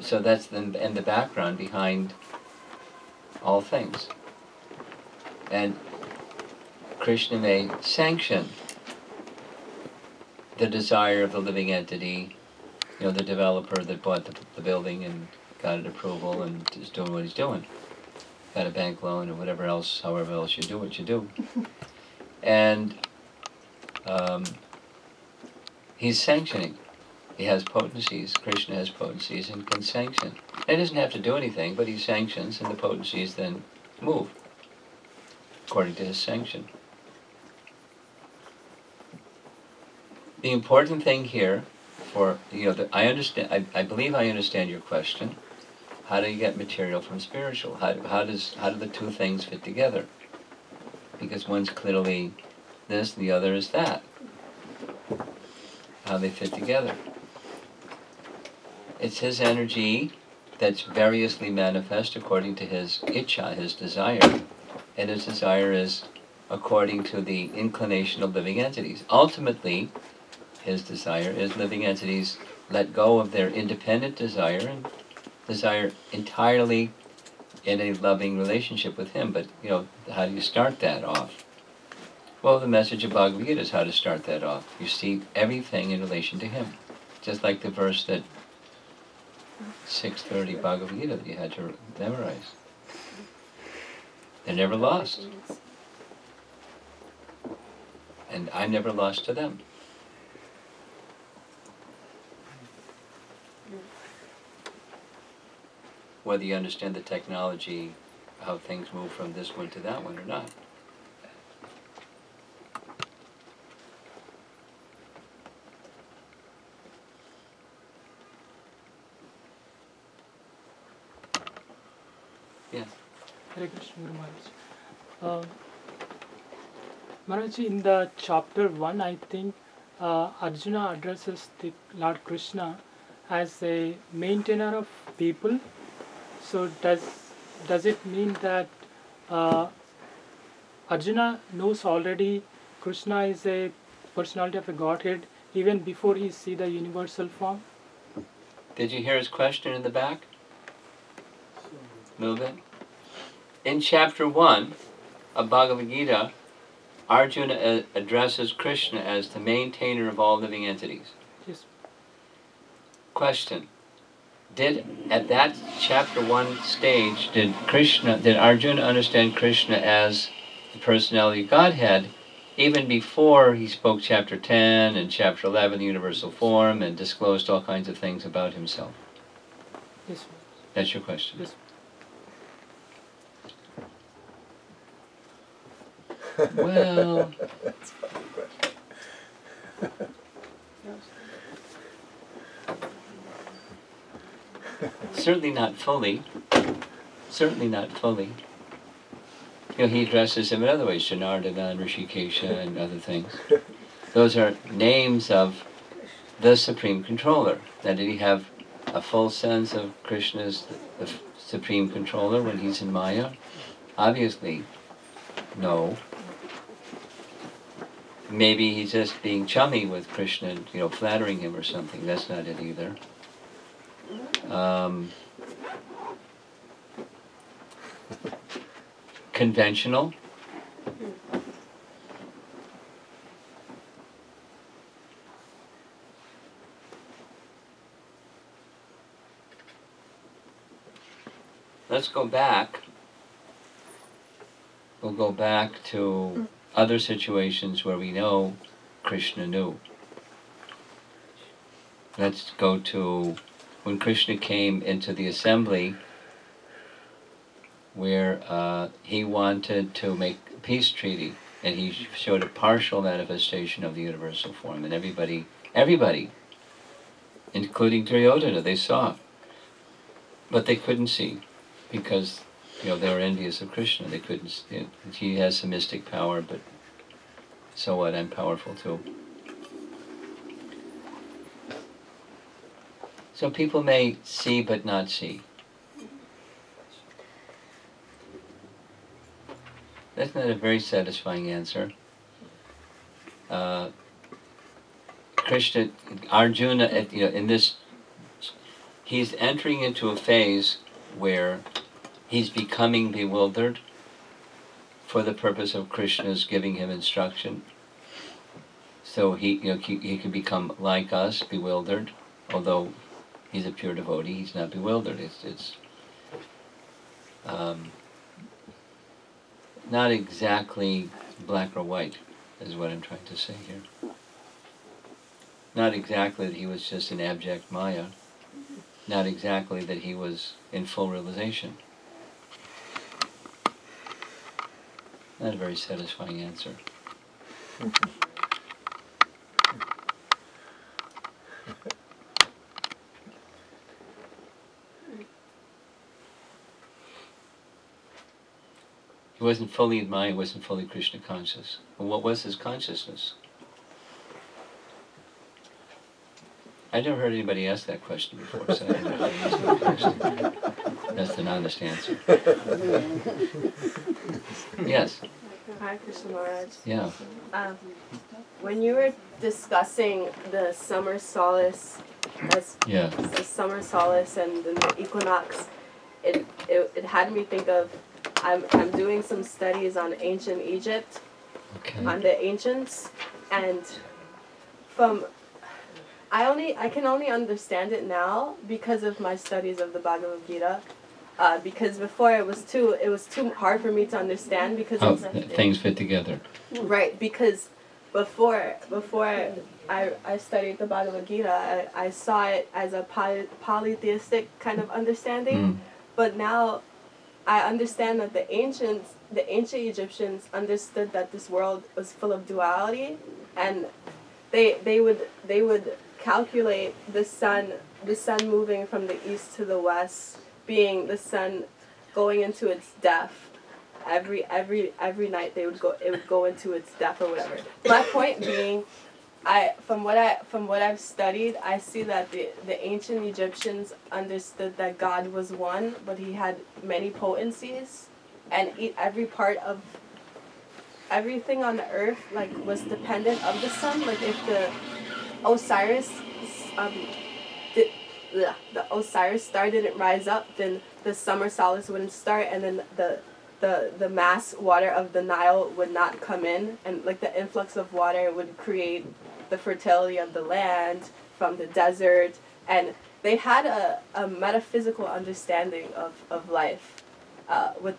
So that's the background behind all things. And Krishna may sanction the desire of the living entity, you know, the developer that bought the building and got an approval and is doing what he's doing. Got a bank loan or whatever else, however else you do what you do. And he's sanctioning. He has potencies, Krishna has potencies and can sanction. He doesn't have to do anything, but he sanctions and the potencies then move according to his sanction. The important thing here for, you know, I understand, I believe I understand your question. How do you get material from spiritual? How do the two things fit together? Because one's clearly this, the other is that. How they fit together. It's his energy that's variously manifest according to his icha, his desire. And his desire is according to the inclination of living entities. Ultimately, his desire is living entities let go of their independent desire and desire entirely in a loving relationship with him. But, you know, how do you start that off? Well, the message of Bhagavad Gita is how to start that off. You see everything in relation to him. Just like the verse that 630 Bhagavad Gita that you had to memorize. They're never lost. And I'm never lost to them. Whether you understand the technology, how things move from this one to that one or not. Yes. Hare Krishna, Guru Maharaj. Maharaj, in the chapter 1, I think Arjuna addresses the Lord Krishna as a maintainer of people. So does it mean that Arjuna knows already Krishna is a personality of a Godhead even before he see the universal form? Did you hear his question in the back? A little bit. In chapter 1 of Bhagavad Gita, Arjuna addresses Krishna as the maintainer of all living entities. Yes. Question. At that chapter 1 stage, did Arjuna understand Krishna as the personality of Godhead even before he spoke chapter 10 and chapter 11, the universal form, and disclosed all kinds of things about himself? Yes. That's your question? Yes. Well, That's a funny question. certainly not fully. Certainly not fully. You know, he addresses him in other ways, Janardana and Rishikesha and other things. Those are names of the Supreme Controller. Now, did he have a full sense of Krishna as the Supreme Controller when he's in Maya? Obviously, no. Maybe he's just being chummy with Krishna and, you know, flattering him or something. That's not it either. Conventional. let's go back. We'll go back to other situations where we know Krishna knew. Let's go to when Krishna came into the assembly where he wanted to make a peace treaty, and he showed a partial manifestation of the universal form, and everybody, including Duryodhana, they saw. But they couldn't see, because they were envious of Krishna. They couldn't see. He has some mystic power, but so what, I'm powerful too. So people may see but not see. That's not a very satisfying answer. Krishna, Arjuna, in this, he's entering into a phase where he's becoming bewildered for the purpose of Krishna's giving him instruction. So he can become like us, bewildered, although he's a pure devotee. He's not bewildered. It's not exactly black or white, is what I'm trying to say here. Not exactly that he was just an abject Maya. Not exactly that he was in full realization. Not a very satisfying answer. He wasn't fully in Maya, wasn't fully Krishna conscious. Well, what was his consciousness? I never heard anybody ask that question before, so I didn't know how to answer that question. That's an honest answer. Yes. Hi, Krishna Maharaj. Yeah. When you were discussing the summer solace, Yeah. the summer solace and the equinox, it had me think of I'm doing some studies on ancient Egypt, Okay. on the ancients, and I can only understand it now because of my studies of the Bhagavad Gita. Because before it was too hard for me to understand because Things fit together. right, because before I studied the Bhagavad Gita, I saw it as a polytheistic kind of understanding, but now I understand that the ancient Egyptians understood that this world was full of duality, and they would calculate the sun moving from the east to the west, being the sun going into its death. Every night it would go into its death or whatever. My point being, from what I've studied, I see that the ancient Egyptians understood that God was one, but he had many potencies, and every part of everything on the earth was dependent of the sun. Like if the Osiris the Osiris star didn't rise up, then the summer solace wouldn't start, and then the mass water of the Nile would not come in, and the influx of water would create the fertility of the land from the desert, and they had a metaphysical understanding of life, with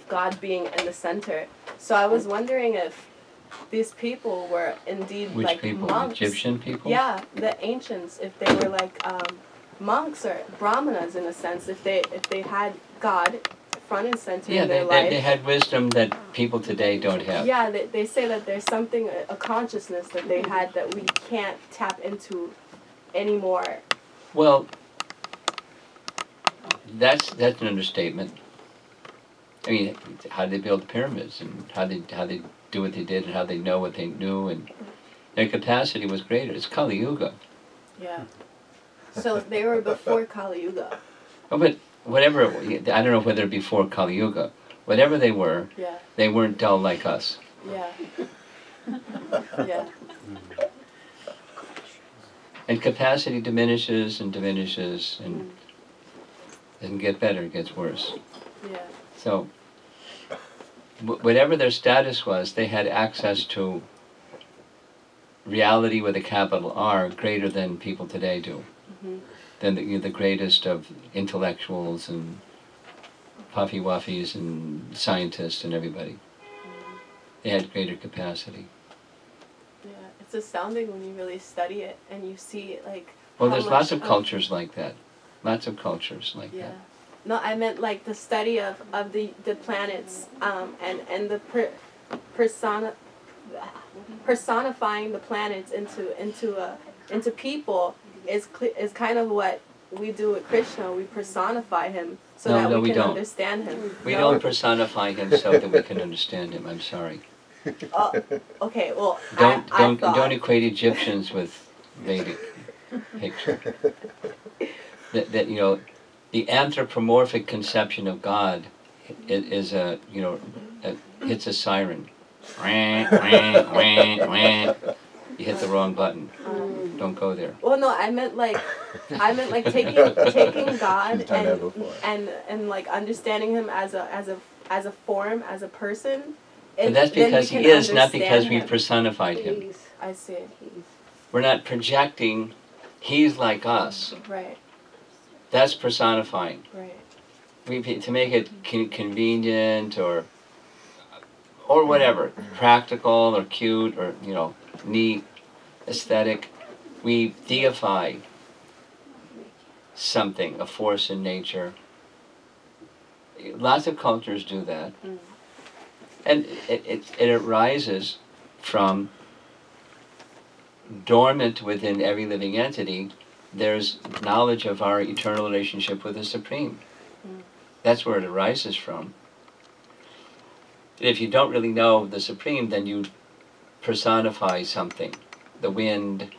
God being in the center. So I was wondering if these people were indeed Which people? monks. Egyptian people? Yeah, the ancients, if they were monks or brahmanas in a sense, if they had God front and center in their life. They had wisdom that people today don't have. Yeah, they say that there's something, a consciousness that they had that we can't tap into anymore. Well, that's an understatement. I mean, how they build the pyramids, and how they do what they did, and how they know what they knew, and their capacity was greater. It's Kali Yuga. Yeah. So they were before Kali Yuga. Oh, but whatever, I don't know whether before Kali Yuga, whatever they were, Yeah. they weren't dull like us. Yeah. Yeah. And capacity diminishes and diminishes, and doesn't get better, it gets worse. Yeah. So, whatever their status was, they had access to reality with a capital R greater than people today do. Than the greatest of intellectuals and puffy wuffies and scientists and everybody. They had greater capacity. Yeah, it's astounding when you really study it and you see like. Well, how there's much lots of cultures like that. Lots of cultures like Yeah. that. No, I meant like the study of the planets, and the personifying the planets into people is kind of what we do with Krishna. We personify him so No, that no, we we can don't. understand him. We No? don't personify him so that we can understand him. I'm sorry. Oh, okay, well, Don't I thought, don't equate Egyptians with Vedic picture. That you know, the anthropomorphic conception of God is a hits a siren. You hit the wrong button. Don't go there. Well, no, I meant like taking God She's done that before. and like understanding him as a form, as a person. But that's then we because he can is, not because understand we him. personified him. I see. We're not projecting. He's like us. Right. That's personifying. Right. To make it convenient or whatever, practical or cute or neat, aesthetic, we deify something, a force in nature. Lots of cultures do that, and it arises from dormant within every living entity. There's knowledge of our eternal relationship with the Supreme. That's where it arises from. If you don't really know the Supreme, then you personify something. The wind.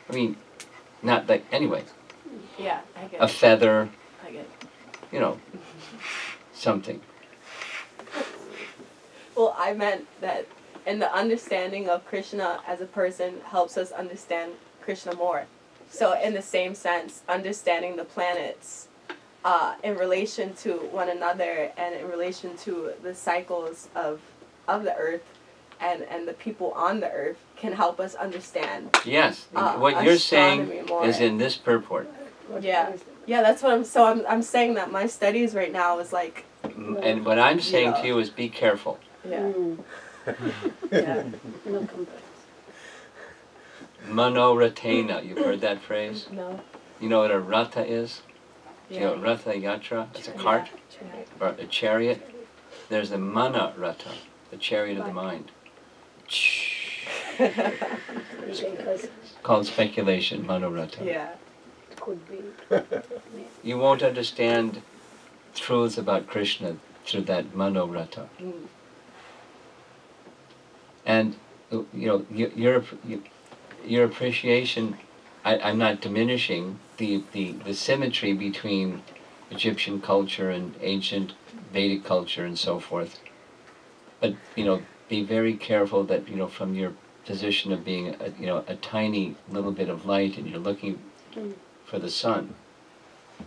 I mean, not like, anyway. Yeah, I get A it. feather, I get it. something. Well, I meant that, and the understanding of Krishna as a person helps us understand Krishna more. So in the same sense, understanding the planets in relation to one another and in relation to the cycles of the earth and the people on the earth can help us understand. Yes, what you're saying astronomy more. is in this purport. Yeah, that's what I'm saying that my studies right now is like, And what I'm saying to you is be careful. yeah. Yeah. No complaints. Manoratena, you've heard that phrase? No. You know what a ratha is? Yeah. You know, ratha yatra, it's a cart or a chariot. There's the mana ratha, the chariot of the mind. Because Called speculation, manoratha. Yeah. could be. You won't understand truths about Krishna through that manoratha. And your appreciation, I'm not diminishing the symmetry between Egyptian culture and ancient Vedic culture and so forth. But be very careful that from your position of being a tiny little bit of light and you're looking for the sun.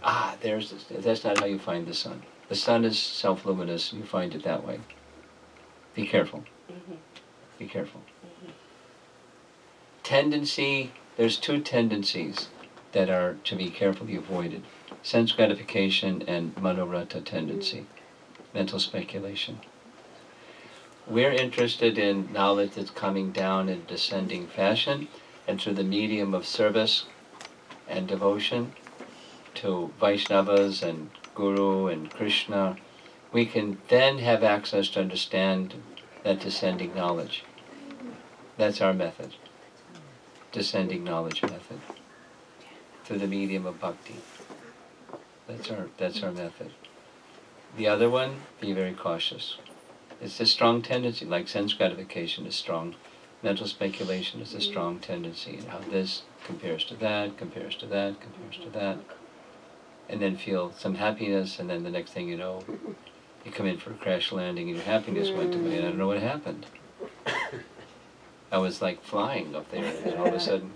That's not how you find the sun. The sun is self-luminous and you find it that way. Be careful. Be careful. Tendency, there's two tendencies that are to be carefully avoided. Sense gratification and manoratha tendency, mental speculation. We're interested in knowledge that's coming down in descending fashion, and through the medium of service and devotion to Vaishnavas and Guru and Krishna, we can then have access to understand that descending knowledge. That's our method. Descending knowledge method. Through the medium of bhakti. That's our method. The other one, be very cautious. It's a strong tendency, like sense gratification is strong. Mental speculation is a strong tendency. And how this compares to that, compares to that, compares to that. And then feel some happiness, and then the next thing you know, you come in for a crash landing and your happiness went away, and I don't know what happened. I was like flying up there, and then all of a sudden,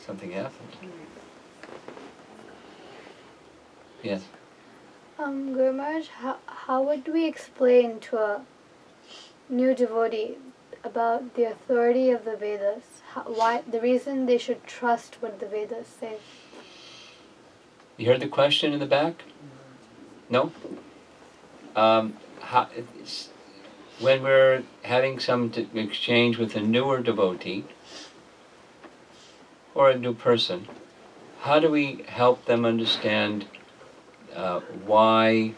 something happened. Yes? Guru Maharaj, how would we explain to a new devotee about the authority of the Vedas? Why the reason they should trust what the Vedas say? You heard the question in the back? No? When we're having some exchange with a newer devotee or a new person, how do we help them understand why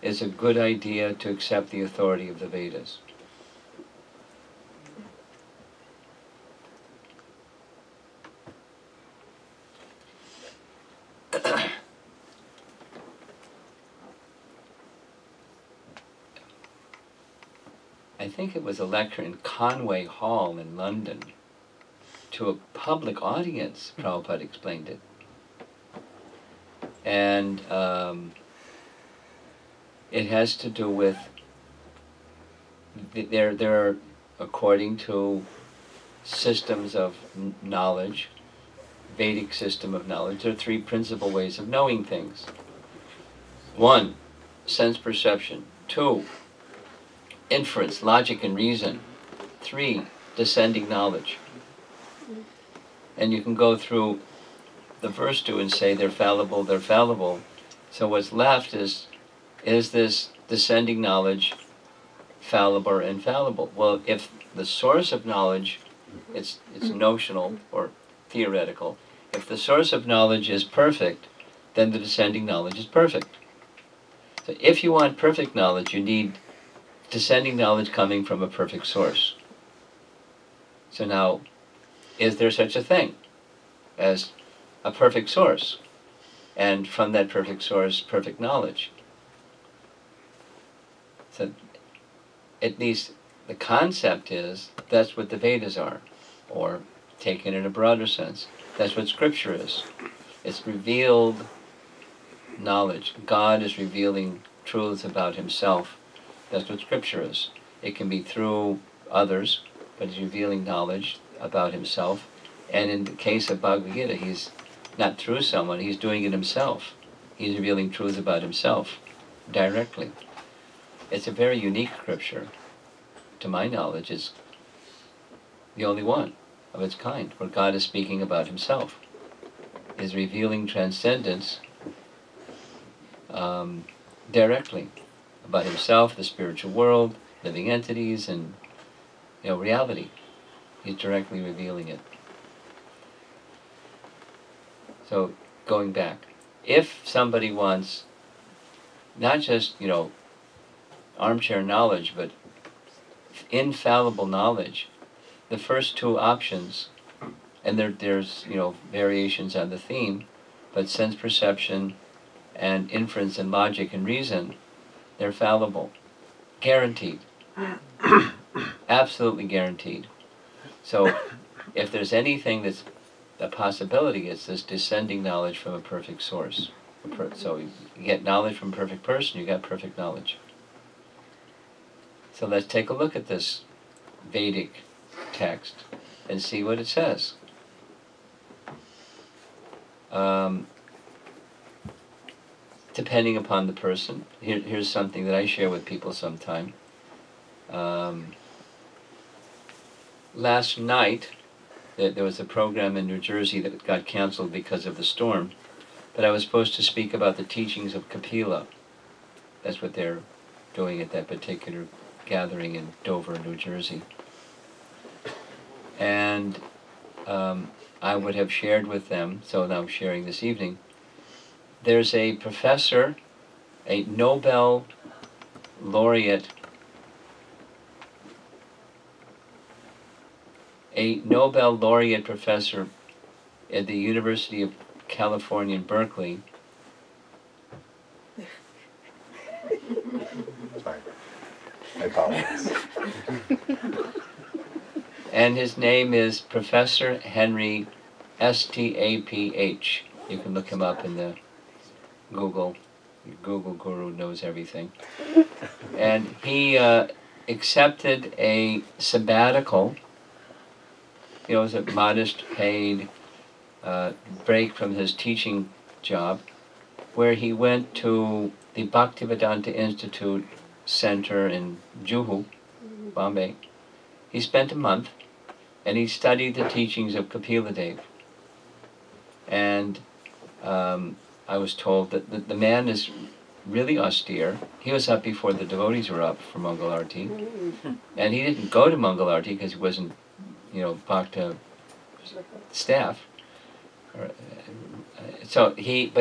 it's a good idea to accept the authority of the Vedas? I think it was a lecture in Conway Hall in London. To a public audience, Prabhupada explained it. And it has to do with, there are, according to systems of knowledge, Vedic system of knowledge, there are three principal ways of knowing things. 1, sense perception. 2, inference, logic and reason. 3, descending knowledge. And you can go through the first two and say they're fallible, they're fallible. So what's left is this descending knowledge fallible or infallible? Well, if the source of knowledge, it's notional or theoretical, if the source of knowledge is perfect, then the descending knowledge is perfect. So if you want perfect knowledge, you need descending knowledge coming from a perfect source. So now, is there such a thing as a perfect source? And from that perfect source, perfect knowledge. So at least the concept is that's what the Vedas are, or taken in a broader sense, that's what Scripture is. It's revealed knowledge. God is revealing truths about Himself. That's what Scripture is. It can be through others, but He's revealing knowledge about Himself. And in the case of Bhagavad Gita, He's not through someone, He's doing it Himself. He's revealing truths about Himself directly. It's a very unique Scripture. To my knowledge, it's the only one of its kind, where God is speaking about Himself. Is revealing transcendence directly about Himself, the spiritual world, living entities, and reality. He's directly revealing it. So, going back, if somebody wants not just, armchair knowledge, but infallible knowledge, the first two options, and there's variations on the theme, but sense perception and inference and logic and reason, they're fallible. Guaranteed. Absolutely guaranteed. So if there's anything that's a possibility, it's this descending knowledge from a perfect source. So you get knowledge from a perfect person, you got perfect knowledge. So let's take a look at this Vedic text and see what it says. Depending upon the person, here's something that I share with people sometime. Last night, there was a program in New Jersey that got canceled because of the storm, but I was supposed to speak about the teachings of Kapila. That's what they're doing at that particular gathering in Dover, New Jersey. And I would have shared with them, so now I'm sharing this evening, there's a professor, a Nobel laureate, professor at the University of California in Berkeley. Sorry. I apologize. And his name is Professor Henry Staph. You can look him up in the Google. Google Guru knows everything. And he accepted a sabbatical. It was a modest paid break from his teaching job, where he went to the Bhaktivedanta Institute Center in Juhu, Bombay. He spent a month, and he studied the teachings of Kapila Dev. And I was told that the man is really austere. He was up before the devotees were up for Mangal Arati. And he didn't go to Mangal Arati because he wasn't, Bhakta staff. But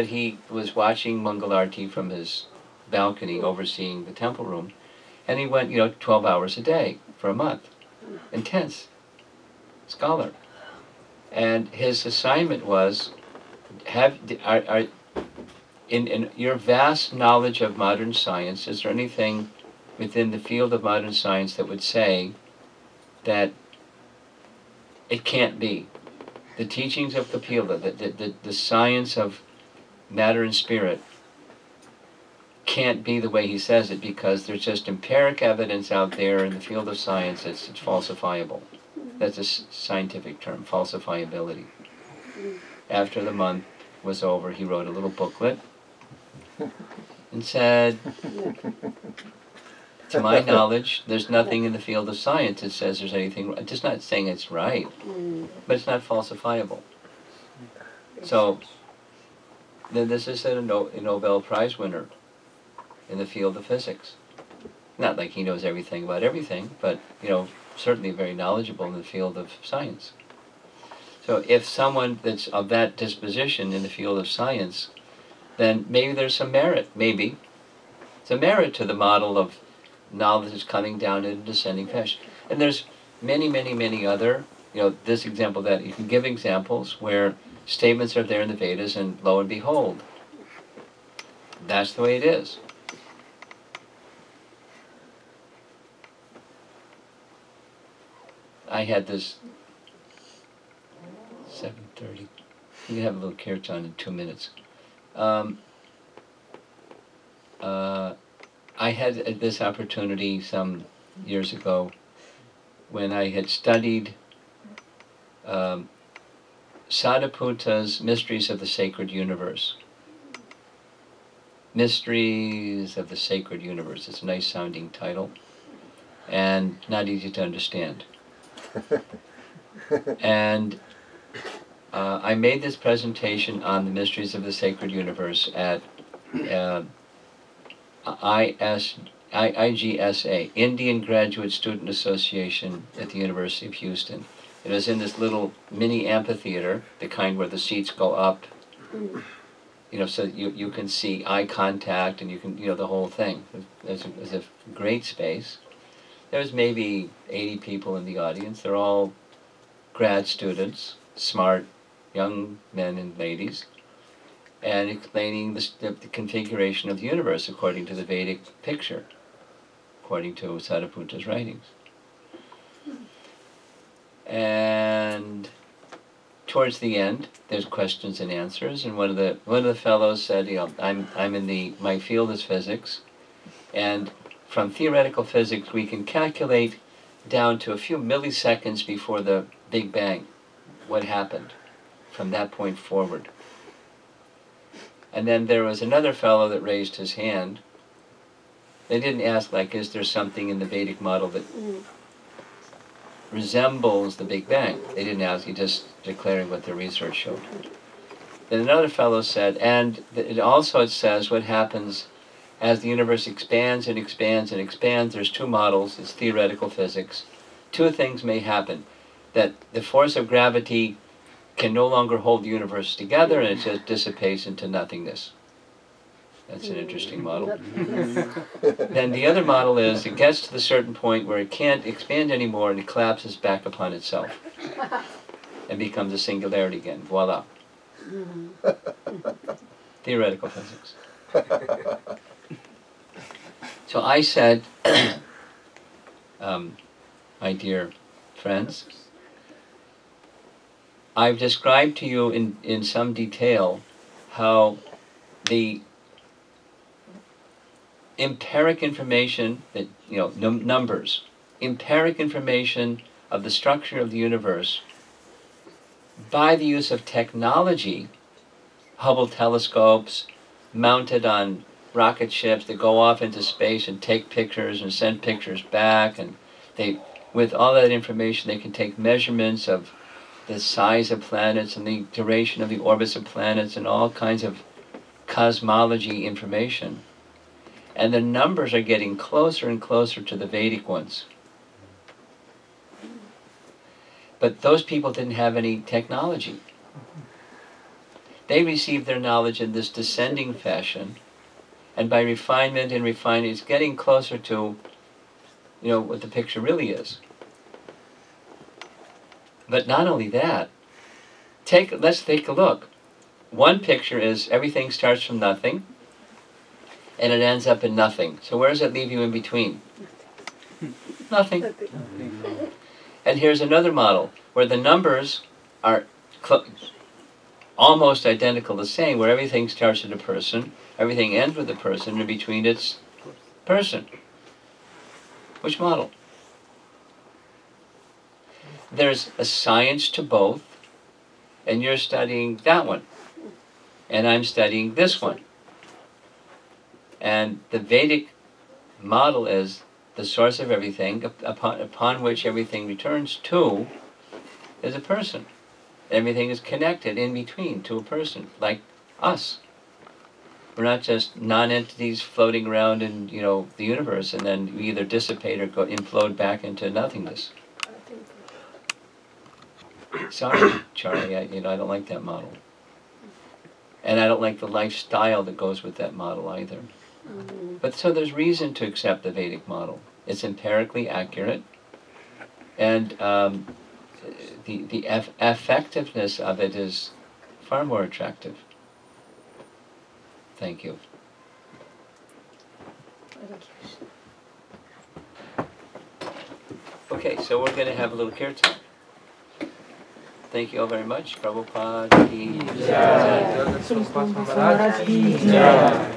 he was watching Mangal Arati from his balcony overseeing the temple room. And he went, 12 hours a day for a month. Intense. Scholar. And his assignment was, in your vast knowledge of modern science, is there anything within the field of modern science that would say that it can't be? The teachings of Kapila, the science of matter and spirit, can't be the way he says it because there's just empiric evidence out there in the field of science that's falsifiable. That's a scientific term, falsifiability. After the month was over, he wrote a little booklet and said, to my knowledge, there's nothing in the field of science that says there's anything wrong. Just not saying it's right, but it's not falsifiable. So, then this is a Nobel Prize winner in the field of physics. Not like he knows everything about everything, but, certainly very knowledgeable in the field of science. So if someone that's of that disposition in the field of science, then maybe there's some merit, maybe. It's a merit to the model of knowledge is coming down in a descending fashion. And there's many, many, many other, this example, that you can give examples where statements are there in the Vedas and lo and behold, that's the way it is. I had this 7:30. We can have a little kirtan in 2 minutes. I had this opportunity some years ago when I had studied Sadhaputa's Mysteries of the Sacred Universe. Mysteries of the Sacred Universe. It's a nice sounding title and not easy to understand. And I made this presentation on the Mysteries of the Sacred Universe at IGSA, Indian Graduate Student Association at the University of Houston. It was in this little mini amphitheater, the kind where the seats go up, so you can see eye contact and you can, the whole thing. It was a great space. There was maybe 80 people in the audience. They're all grad students, smart young men and ladies, and explaining the configuration of the universe according to the Vedic picture, according to Sadhaputa's writings. And towards the end, there's questions and answers, and one of the fellows said, my field is physics, and from theoretical physics we can calculate down to a few milliseconds before the Big Bang what happened from that point forward. And then there was another fellow that raised his hand. They didn't ask, is there something in the Vedic model that resembles the Big Bang? They didn't ask, he just declaring what the research showed. Then another fellow said, and it says what happens as the universe expands and expands and expands. There's two models, it's theoretical physics. Two things may happen. That the force of gravity can no longer hold the universe together and it just dissipates into nothingness. That's an interesting model. Then the other model is it gets to the certain point where it can't expand anymore and it collapses back upon itself and becomes a singularity again. Voila. Theoretical physics. So I said, my dear friends, I've described to you in some detail how the empiric information that, numbers, empiric information of the structure of the universe by the use of technology, Hubble telescopes mounted on rocket ships that go off into space and take pictures and send pictures back, and with all that information they can take measurements of the size of planets and the duration of the orbits of planets and all kinds of cosmology information. And the numbers are getting closer and closer to the Vedic ones. But those people didn't have any technology. They received their knowledge in this descending fashion, and by refinement and refining, it's getting closer to, you know, what the picture really is. But not only that, let's take a look. One picture is everything starts from nothing, and it ends up in nothing. So where does it leave you in between? Nothing. And here's another model, where the numbers are almost identical the same, where everything starts with a person, everything ends with a person, and in between it's person. Which model? There's a science to both, and you're studying that one, and I'm studying this one. And the Vedic model is the source of everything, upon which everything returns to, is a person. Everything is connected in between to a person, like us. We're not just non-entities floating around in, you know, the universe, and then we either dissipate or implode back into nothingness. Sorry, Charlie, I don't like that model. And I don't like the lifestyle that goes with that model either. But so there's reason to accept the Vedic model. It's empirically accurate, and the effectiveness of it is far more attractive. Thank you. Okay, so we're going to have a little kirtan. Thank you all very much. Prabhupada ki jai. Krishna Maharaj ki jai.